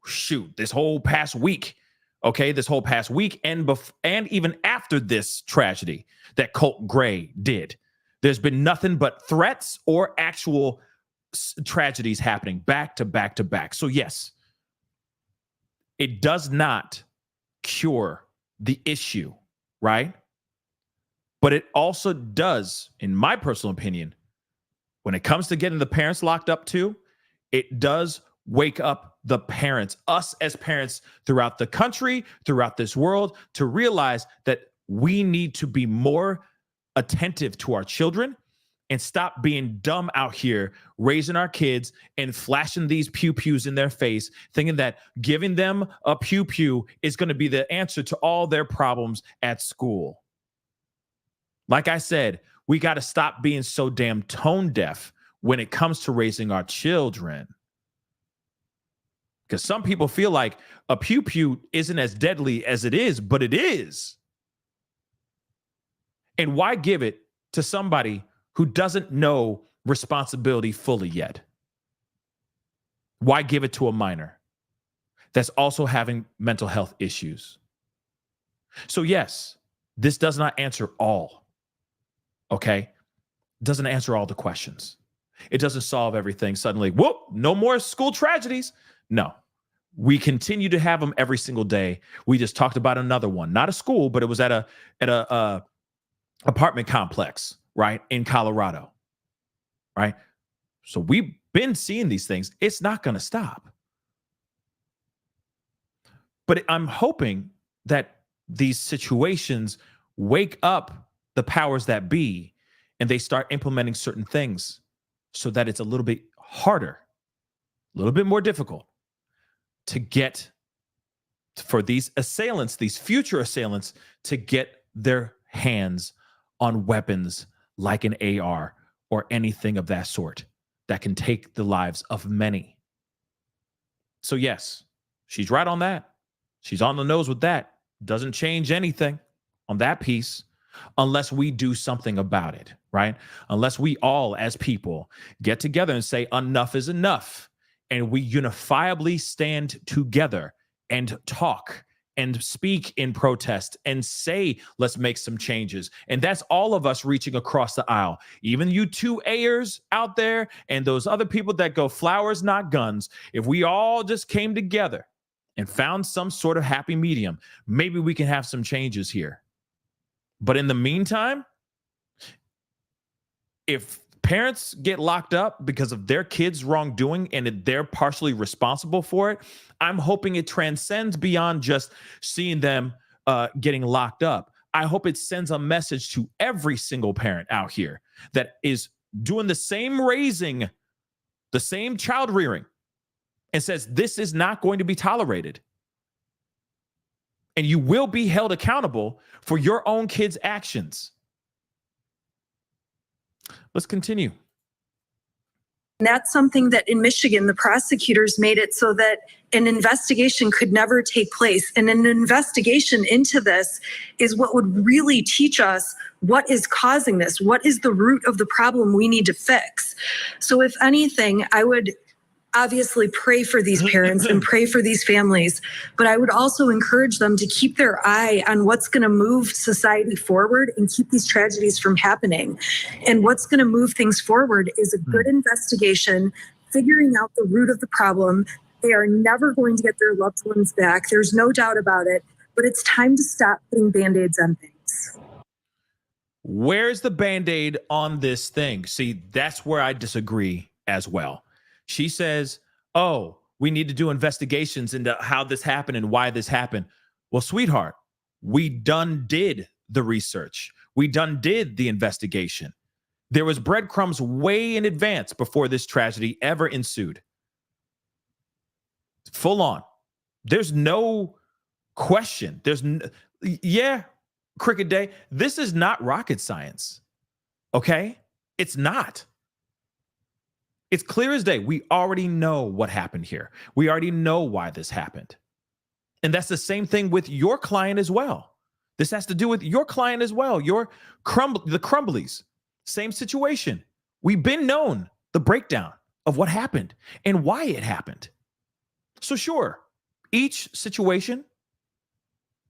Shoot, this whole past week, okay? This whole past week and even after this tragedy that Colt Gray did, there's been nothing but threats or actual tragedies happening back to back to back. So yes, it does not cure the issue, right? But it also does, in my personal opinion, when it comes to getting the parents locked up too, it does wake up the parents, us as parents throughout the country, throughout this world, to realize that we need to be more attentive to our children and stop being dumb out here, raising our kids and flashing these pew-pews in their face, thinking that giving them a pew-pew is going to be the answer to all their problems at school. Like I said, we got to stop being so damn tone deaf when it comes to raising our children. Because some people feel like a pew-pew isn't as deadly as it is, but it is. And why give it to somebody who doesn't know responsibility fully yet? Why give it to a minor that's also having mental health issues? So yes, this does not answer all, okay? Doesn't answer all the questions. It doesn't solve everything suddenly. Whoop, no more school tragedies. No, we continue to have them every single day. We just talked about another one, not a school, but it was at a apartment complex, right, in Colorado, right? So we've been seeing these things. It's not going to stop. But I'm hoping that these situations wake up the powers that be and they start implementing certain things so that it's a little bit harder, a little bit more difficult to get for these assailants, these future assailants, to get their hands on weapons like an AR or anything of that sort that can take the lives of many. So yes, she's right on that. She's on the nose with that. Doesn't change anything on that piece unless we do something about it, right? Unless we all as people get together and say enough is enough, and we unifiably stand together and talk and speak in protest and say, let's make some changes. And that's all of us reaching across the aisle. Even you two Ayers out there and those other people that go flowers, not guns. If we all just came together and found some sort of happy medium, maybe we can have some changes here. But in the meantime, if parents get locked up because of their kids' wrongdoing and they're partially responsible for it, I'm hoping it transcends beyond just seeing them getting locked up. I hope it sends a message to every single parent out here that is doing the same raising, the same child rearing, and says this is not going to be tolerated. And you will be held accountable for your own kids' actions. Let's continue. And that's something that in Michigan, the prosecutors made it so that an investigation could never take place. And an investigation into this is what would really teach us what is causing this, what is the root of the problem we need to fix. So if anything, I would obviously pray for these parents and pray for these families, but I would also encourage them to keep their eye on what's going to move society forward and keep these tragedies from happening. And what's going to move things forward is a good investigation, figuring out the root of the problem. They are never going to get their loved ones back. There's no doubt about it, but it's time to stop putting Band-Aids on things. Where's the Band-Aid on this thing? See, that's where I disagree as well. She says, oh, we need to do investigations into how this happened and why this happened. Well, sweetheart, we done did the research. We done did the investigation. There was breadcrumbs way in advance before this tragedy ever ensued. full on. There's no question. Yeah, Cricket Day, this is not rocket science, okay? It's not. It's clear as day. We already know what happened here. We already know why this happened. And that's the same thing with your client as well. This has to do with your client as well. The Crumbleys, same situation. We've been known the breakdown of what happened and why it happened. So sure, each situation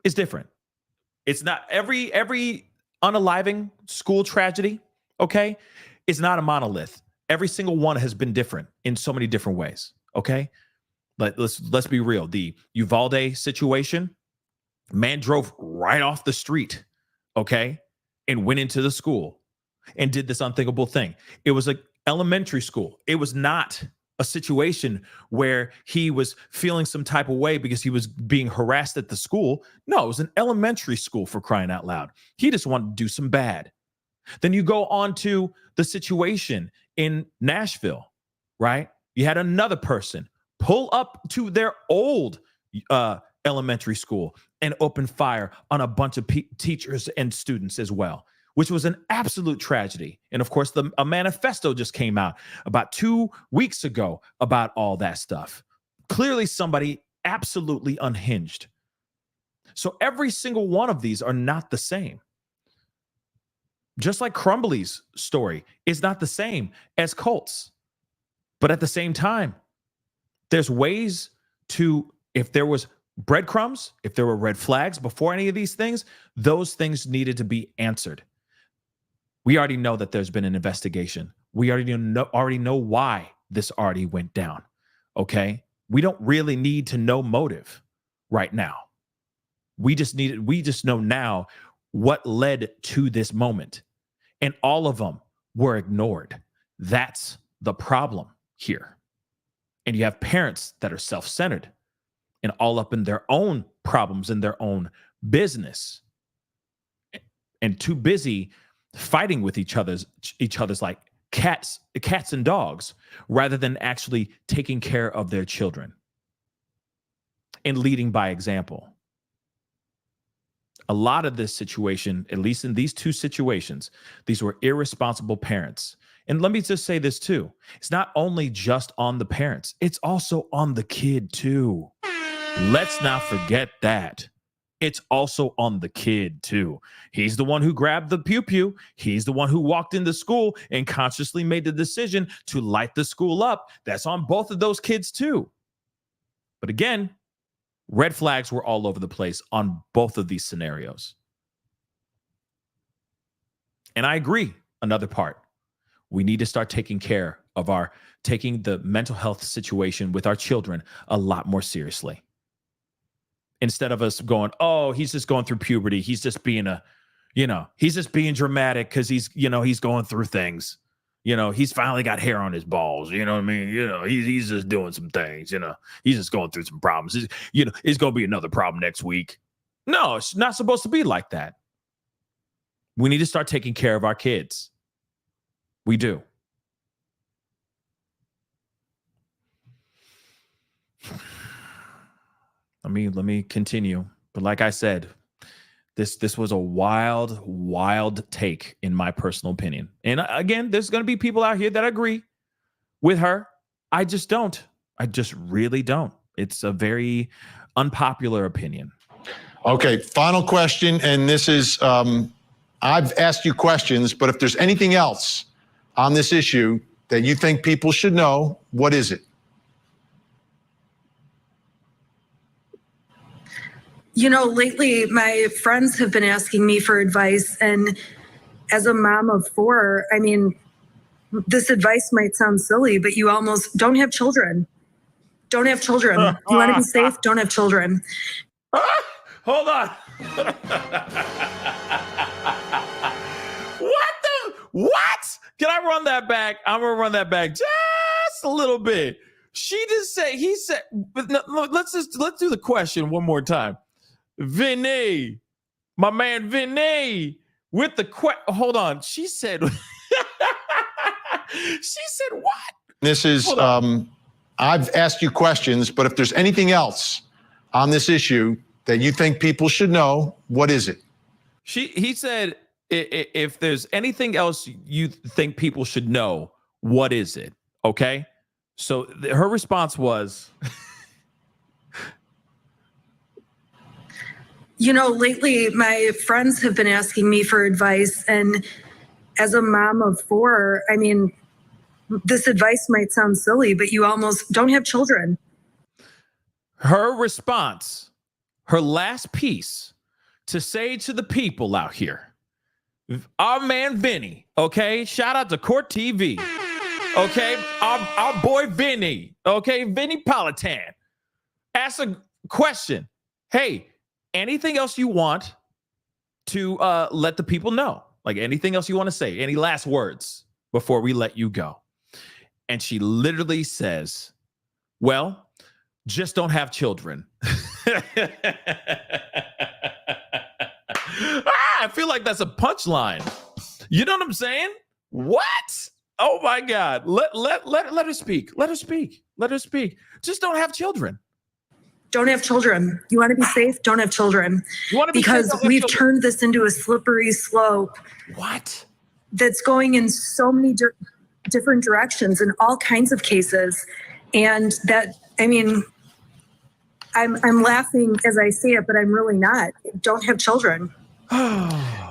is different. It's not every unaliving school tragedy, okay? It's not a monolith. Every single one has been different in so many different ways, okay? But let's be real. The Uvalde situation, man drove right off the street, okay, and went into the school and did this unthinkable thing. It was an elementary school. It was not a situation where he was feeling some type of way because he was being harassed at the school. No, it was an elementary school, for crying out loud. He just wanted to do some bad. Then you go on to the situation in Nashville, right? You had another person pull up to their old elementary school and open fire on a bunch of teachers and students as well, which was an absolute tragedy. And of course, a manifesto just came out about 2 weeks ago about all that stuff. Clearly somebody absolutely unhinged. So every single one of these are not the same. Just like Crumbly's story is not the same as Colt's. But at the same time, there's ways to, if there was breadcrumbs, if there were red flags before any of these things, those things needed to be answered. We already know that there's been an investigation. We already know why this already went down, okay? We don't really need to know motive right now. We just know now what led to this moment. And all of them were ignored. That's the problem here. And you have parents that are self-centered and all up in their own problems and their own business and too busy fighting with each other's like cats and dogs, rather than actually taking care of their children and leading by example. A lot of this situation, at least in these two situations, these were irresponsible parents. And let me just say this too. It's not only just on the parents, it's also on the kid too. Let's not forget that. It's also on the kid too. He's the one who grabbed the pew-pew. He's the one who walked into school and consciously made the decision to light the school up. That's on both of those kids too. But again, red flags were all over the place on both of these scenarios. And I agree, another part. We need to start taking the mental health situation with our children a lot more seriously. Instead of us going, oh, he's just going through puberty. He's just being he's just being dramatic because he's going through things. He's finally got hair on his balls. You know what I mean? He's just doing some things. He's just going through some problems. It's going to be another problem next week. No, it's not supposed to be like that. We need to start taking care of our kids. We do. Let me continue. But like I said, this was a wild take in my personal opinion. And again, there's going to be people out here that agree with her. I just don't. I just really don't. It's a very unpopular opinion. Okay, final question. And this is, I've asked you questions, but if there's anything else on this issue that you think people should know, what is it? Lately, my friends have been asking me for advice. And as a mom of 4, this advice might sound silly, but you almost don't have children. Don't have children. You want to be safe? Don't have children. Hold on. What? Can I run that back? I'm going to run that back just a little bit. He said, but no, let's do the question one more time. Vinny, my man Vinny, with the hold on. She said, what? This is, I've asked you questions, but if there's anything else on this issue that you think people should know, what is it? He said, if there's anything else you think people should know, what is it? Okay. So her response was, lately my friends have been asking me for advice. And as a mom of 4, I mean, this advice might sound silly, but you almost don't have children. Her response, her last piece to say to the people out here, our man Vinny, okay? Shout out to Court TV, okay? Our boy Vinny, okay? Vinny Politan asked a question. Hey, anything else you want to let the people know? Like anything else you want to say? Any last words before we let you go? And she literally says, well, just don't have children. I feel like that's a punchline. You know what I'm saying? What? Oh my God. Let her speak. Let her speak. Let her speak. Just don't have children. Don't have children. You want to be safe? Don't have children. You want to be because safe, we've turned this into a slippery slope. What? That's going in so many different directions in all kinds of cases. And that, I mean, I'm laughing as I say it, but I'm really not. Don't have children.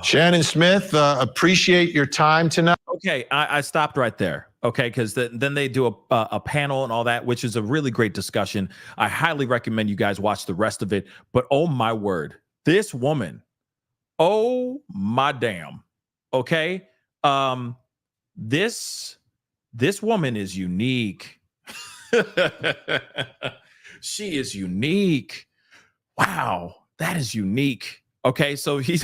Shannon Smith, appreciate your time tonight. Okay, I stopped right there. Okay, because then they do a panel and all that, which is a really great discussion. I highly recommend you guys watch the rest of it. But oh my word, this woman, oh my damn. Okay, this woman is unique. She is unique. Wow, that is unique. Okay, so he's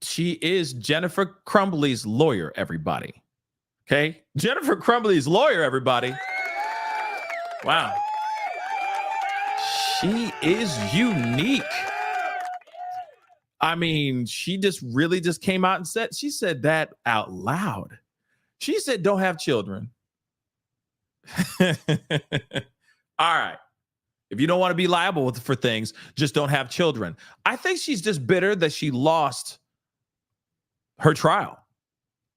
she is Jennifer Crumbly's lawyer, everybody. Okay, Jennifer Crumbly's lawyer, everybody. Wow, she is unique. I mean, she just really just came out and she said that out loud. She said, don't have children. All right. If you don't want to be liable for things, just don't have children. I think she's just bitter that she lost her trial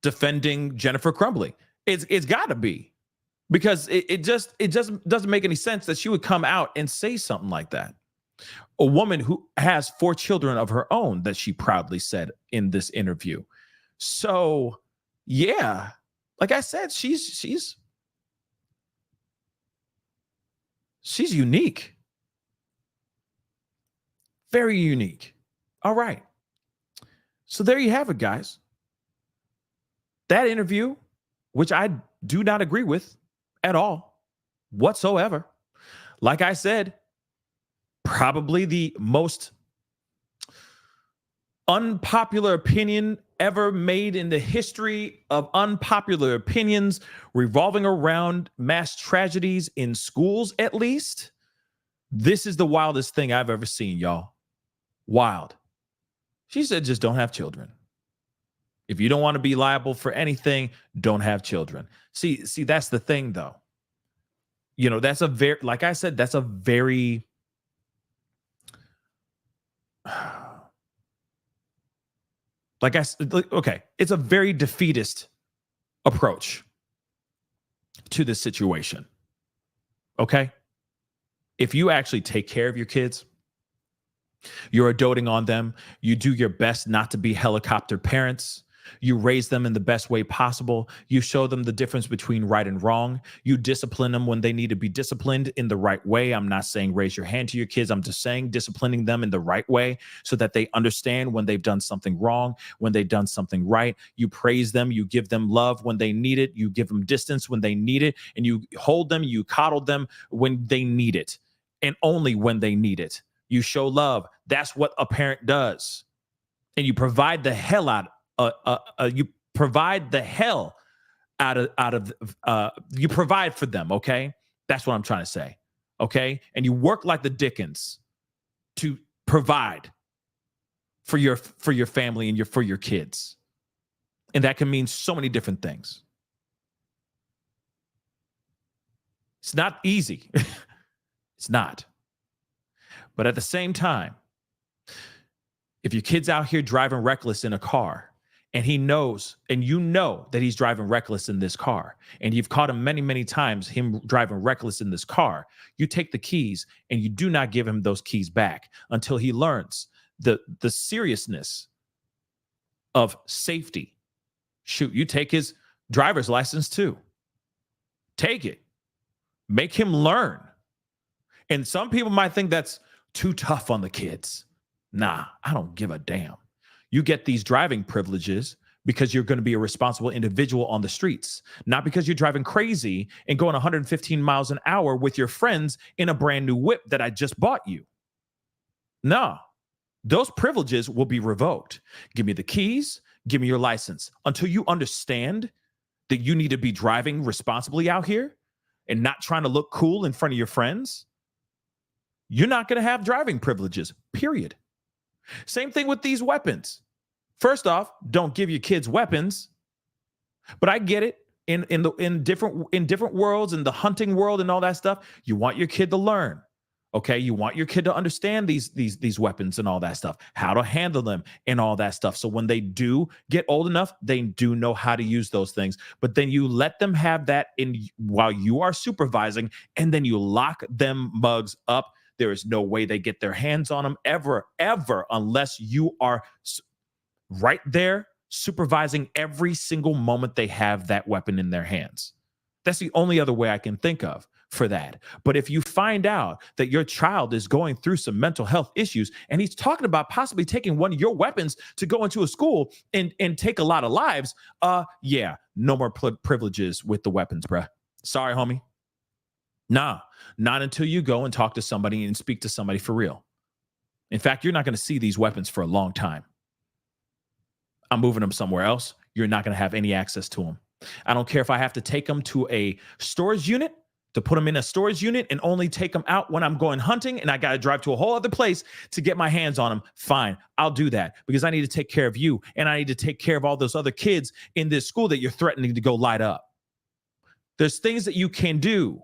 defending Jennifer Crumbly. It's got to be, because it just doesn't make any sense that she would come out and say something like that. A woman who has 4 children of her own, that she proudly said in this interview. So, yeah, like I said, she's unique. Very unique. All right. So there you have it, guys. That interview, which I do not agree with at all whatsoever. Like I said, probably the most unpopular opinion ever made in the history of unpopular opinions revolving around mass tragedies in schools, at least. This is the wildest thing I've ever seen, y'all. Wild. She said, just don't have children. If you don't want to be liable for anything, don't have children. See, that's the thing, though. You know, that's a very, like I said, that's a very, like I said, okay, it's a very defeatist approach to this situation. Okay? If you actually take care of your kids, you're doting on them, you do your best not to be helicopter parents, you raise them in the best way possible, you show them the difference between right and wrong, you discipline them when they need to be disciplined in the right way. I'm not saying raise your hand to your kids. I'm just saying disciplining them in the right way so that they understand when they've done something wrong, when they've done something right. You praise them, you give them love when they need it, you give them distance when they need it, and you hold them, you coddle them when they need it, and only when they need it. You show love. That's what a parent does. And you provide the hell out you provide for them, okay? That's what I'm trying to say, okay? And you work like the Dickens to provide for your family and for your kids. And that can mean so many different things. It's not easy. It's not. But at the same time, if your kid's out here driving reckless in a car and he knows, and you know that he's driving reckless in this car, and you've caught him many, many times, him driving reckless in this car, you take the keys and you do not give him those keys back until he learns the seriousness of safety. Shoot, you take his driver's license too. Take it. Make him learn. And some people might think that's too tough on the kids. Nah, I don't give a damn. You get these driving privileges because you're going to be a responsible individual on the streets, not because you're driving crazy and going 115 miles an hour with your friends in a brand new whip that I just bought you. No, those privileges will be revoked. Give me the keys, give me your license. Until you understand that you need to be driving responsibly out here and not trying to look cool in front of your friends, you're not going to have driving privileges, period. Same thing with these weapons. First off, don't give your kids weapons. But I get it. In different worlds, in the hunting world and all that stuff, you want your kid to learn. Okay, you want your kid to understand these weapons and all that stuff, how to handle them and all that stuff. So when they do get old enough, they do know how to use those things. But then you let them have that while you are supervising, and then you lock them mugs up. There is no way they get their hands on them ever, unless you are right there supervising every single moment they have that weapon in their hands. That's the only other way I can think of for that. But if you find out that your child is going through some mental health issues and he's talking about possibly taking one of your weapons to go into a school and take a lot of lives, yeah, no more privileges with the weapons, bruh. Sorry, homie. Nah, not until you go and talk to somebody and speak to somebody for real. In fact, you're not going to see these weapons for a long time. I'm moving them somewhere else. You're not going to have any access to them. I don't care if I have to take them to a storage unit, to put them in a storage unit and only take them out when I'm going hunting and I got to drive to a whole other place to get my hands on them. Fine, I'll do that because I need to take care of you and I need to take care of all those other kids in this school that you're threatening to go light up. There's things that you can do.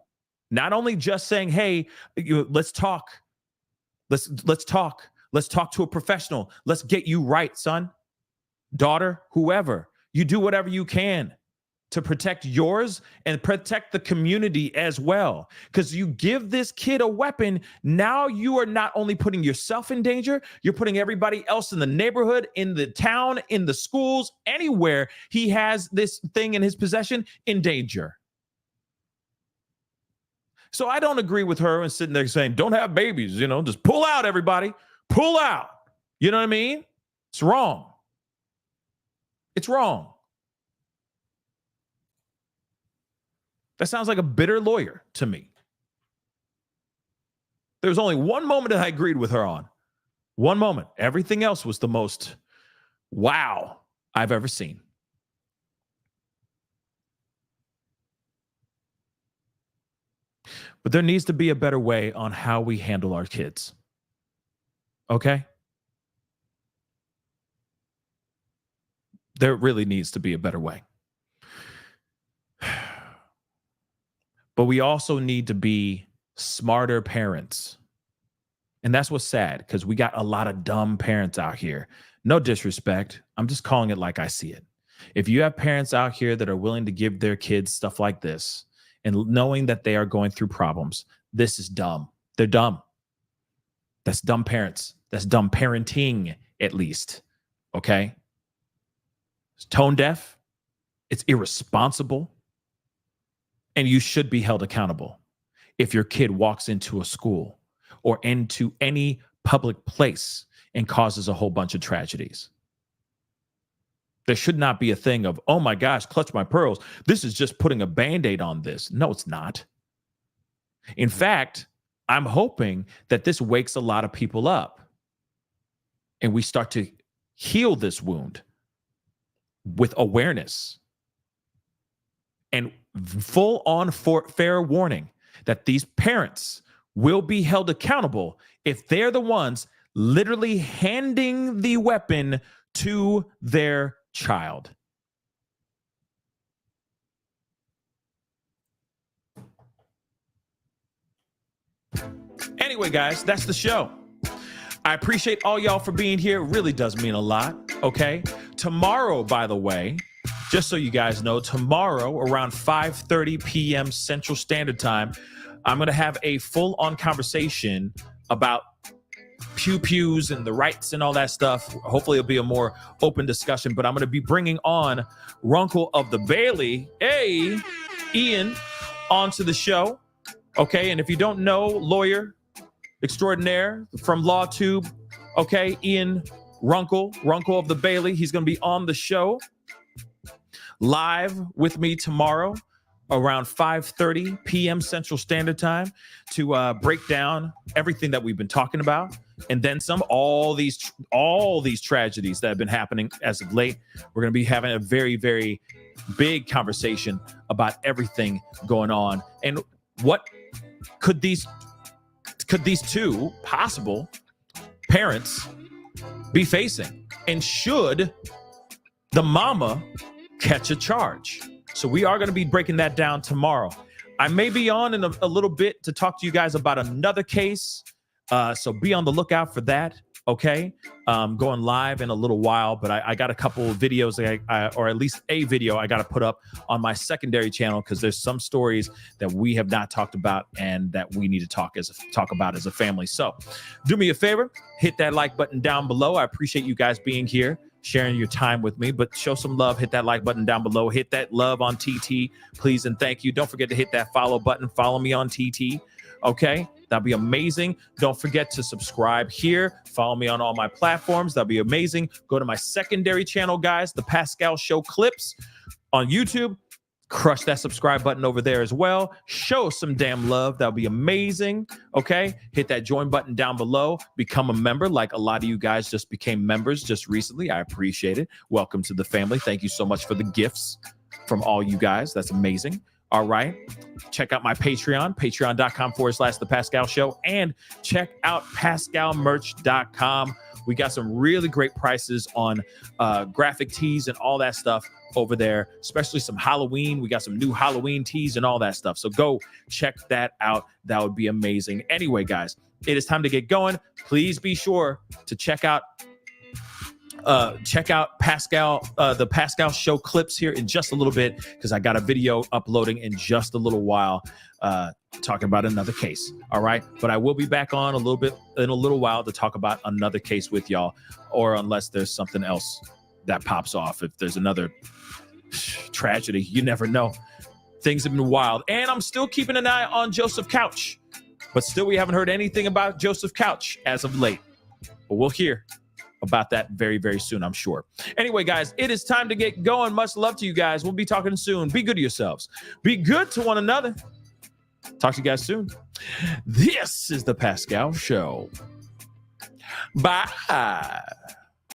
Not only just saying, hey, let's talk. Let's talk. Let's talk to a professional. Let's get you right, son, daughter, whoever. You do whatever you can to protect yours and protect the community as well. Because you give this kid a weapon, now you are not only putting yourself in danger, you're putting everybody else in the neighborhood, in the town, in the schools, anywhere he has this thing in his possession in danger. So I don't agree with her and sitting there saying, don't have babies, just pull out, everybody. Pull out. You know what I mean? It's wrong. It's wrong. That sounds like a bitter lawyer to me. There's only one moment that I agreed with her on. One moment. Everything else was the most wow I've ever seen. But there needs to be a better way on how we handle our kids. Okay? There really needs to be a better way. But we also need to be smarter parents. And that's what's sad, because we got a lot of dumb parents out here. No disrespect. I'm just calling it like I see it. If you have parents out here that are willing to give their kids stuff like this and knowing that they are going through problems, this is dumb. They're dumb. That's dumb parents. That's dumb parenting, at least. Okay? It's tone deaf. It's irresponsible. And you should be held accountable if your kid walks into a school or into any public place and causes a whole bunch of tragedies. There should not be a thing of, oh my gosh, clutch my pearls. This is just putting a Band-Aid on this. No, it's not. In fact, I'm hoping that this wakes a lot of people up and we start to heal this wound with awareness and full on fair warning that these parents will be held accountable if they're the ones literally handing the weapon to their child. Anyway, guys, that's the show. I appreciate all y'all for being here. It really does mean a lot, okay? Tomorrow, by the way, just so you guys know, tomorrow around 5:30 p.m. Central Standard Time, I'm going to have a full-on conversation about pew-pews and the rights and all that stuff. Hopefully it'll be a more open discussion, but I'm going to be bringing on Runkle of the Bailey, Ian, onto the show, okay? And if you don't know, lawyer extraordinaire from LawTube, okay, Ian Runkle of the Bailey, he's going to be on the show live with me tomorrow around 5:30 p.m. Central Standard Time to break down everything that we've been talking about, and then some. All these tragedies that have been happening as of late. We're going to be having a very, very big conversation about everything going on, and what could these two possible parents be facing, and should the mama catch a charge? So we are going to be breaking that down tomorrow. I may be on in a little bit to talk to you guys about another case. So be on the lookout for that. Okay. Going live in a little while, but I got a couple of videos, or at least a video I got to put up on my secondary channel, because there's some stories that we have not talked about and that we need to talk about as a family. So do me a favor, hit that like button down below. I appreciate you guys being here, sharing your time with me, but show some love. Hit that like button down below. Hit that love on TT, please and thank you. Don't forget to hit that follow button. Follow me on TT. Okay, that'd be amazing. Don't forget to subscribe here. Follow me on all my platforms. That'd be amazing. Go to my secondary channel, guys, the Pascal Show Clips on YouTube. Crush that subscribe button over there as well. Show some damn love. That'll be amazing. Okay, hit that join button down below. Become a member, like a lot of you guys just became members just recently. I appreciate it. Welcome to the family. Thank you so much for the gifts from all you guys. That's amazing. All right. Check out my Patreon, patreon.com/The Pascal Show, and check out PascalMerch.com. We got some really great prices on graphic tees and all that stuff over there, especially some Halloween. We got some new Halloween tees and all that stuff. So go check that out. That would be amazing. Anyway, guys, it is time to get going. Please be sure to check out Pascal, the Pascal Show Clips here in just a little bit, because I got a video uploading in just a little while talking about another case. All right. But I will be back on in a little while to talk about another case with y'all, or unless there's something else that pops off. If there's another tragedy, you never know. Things have been wild. And I'm still keeping an eye on Joseph Couch, but still we haven't heard anything about Joseph Couch as of late. But we'll hear about that very, very soon, I'm sure. Anyway, guys, it is time to get going. Much love to you guys. We'll be talking soon. Be good to yourselves. Be good to one another. Talk to you guys soon. This is the Pascal Show. Bye.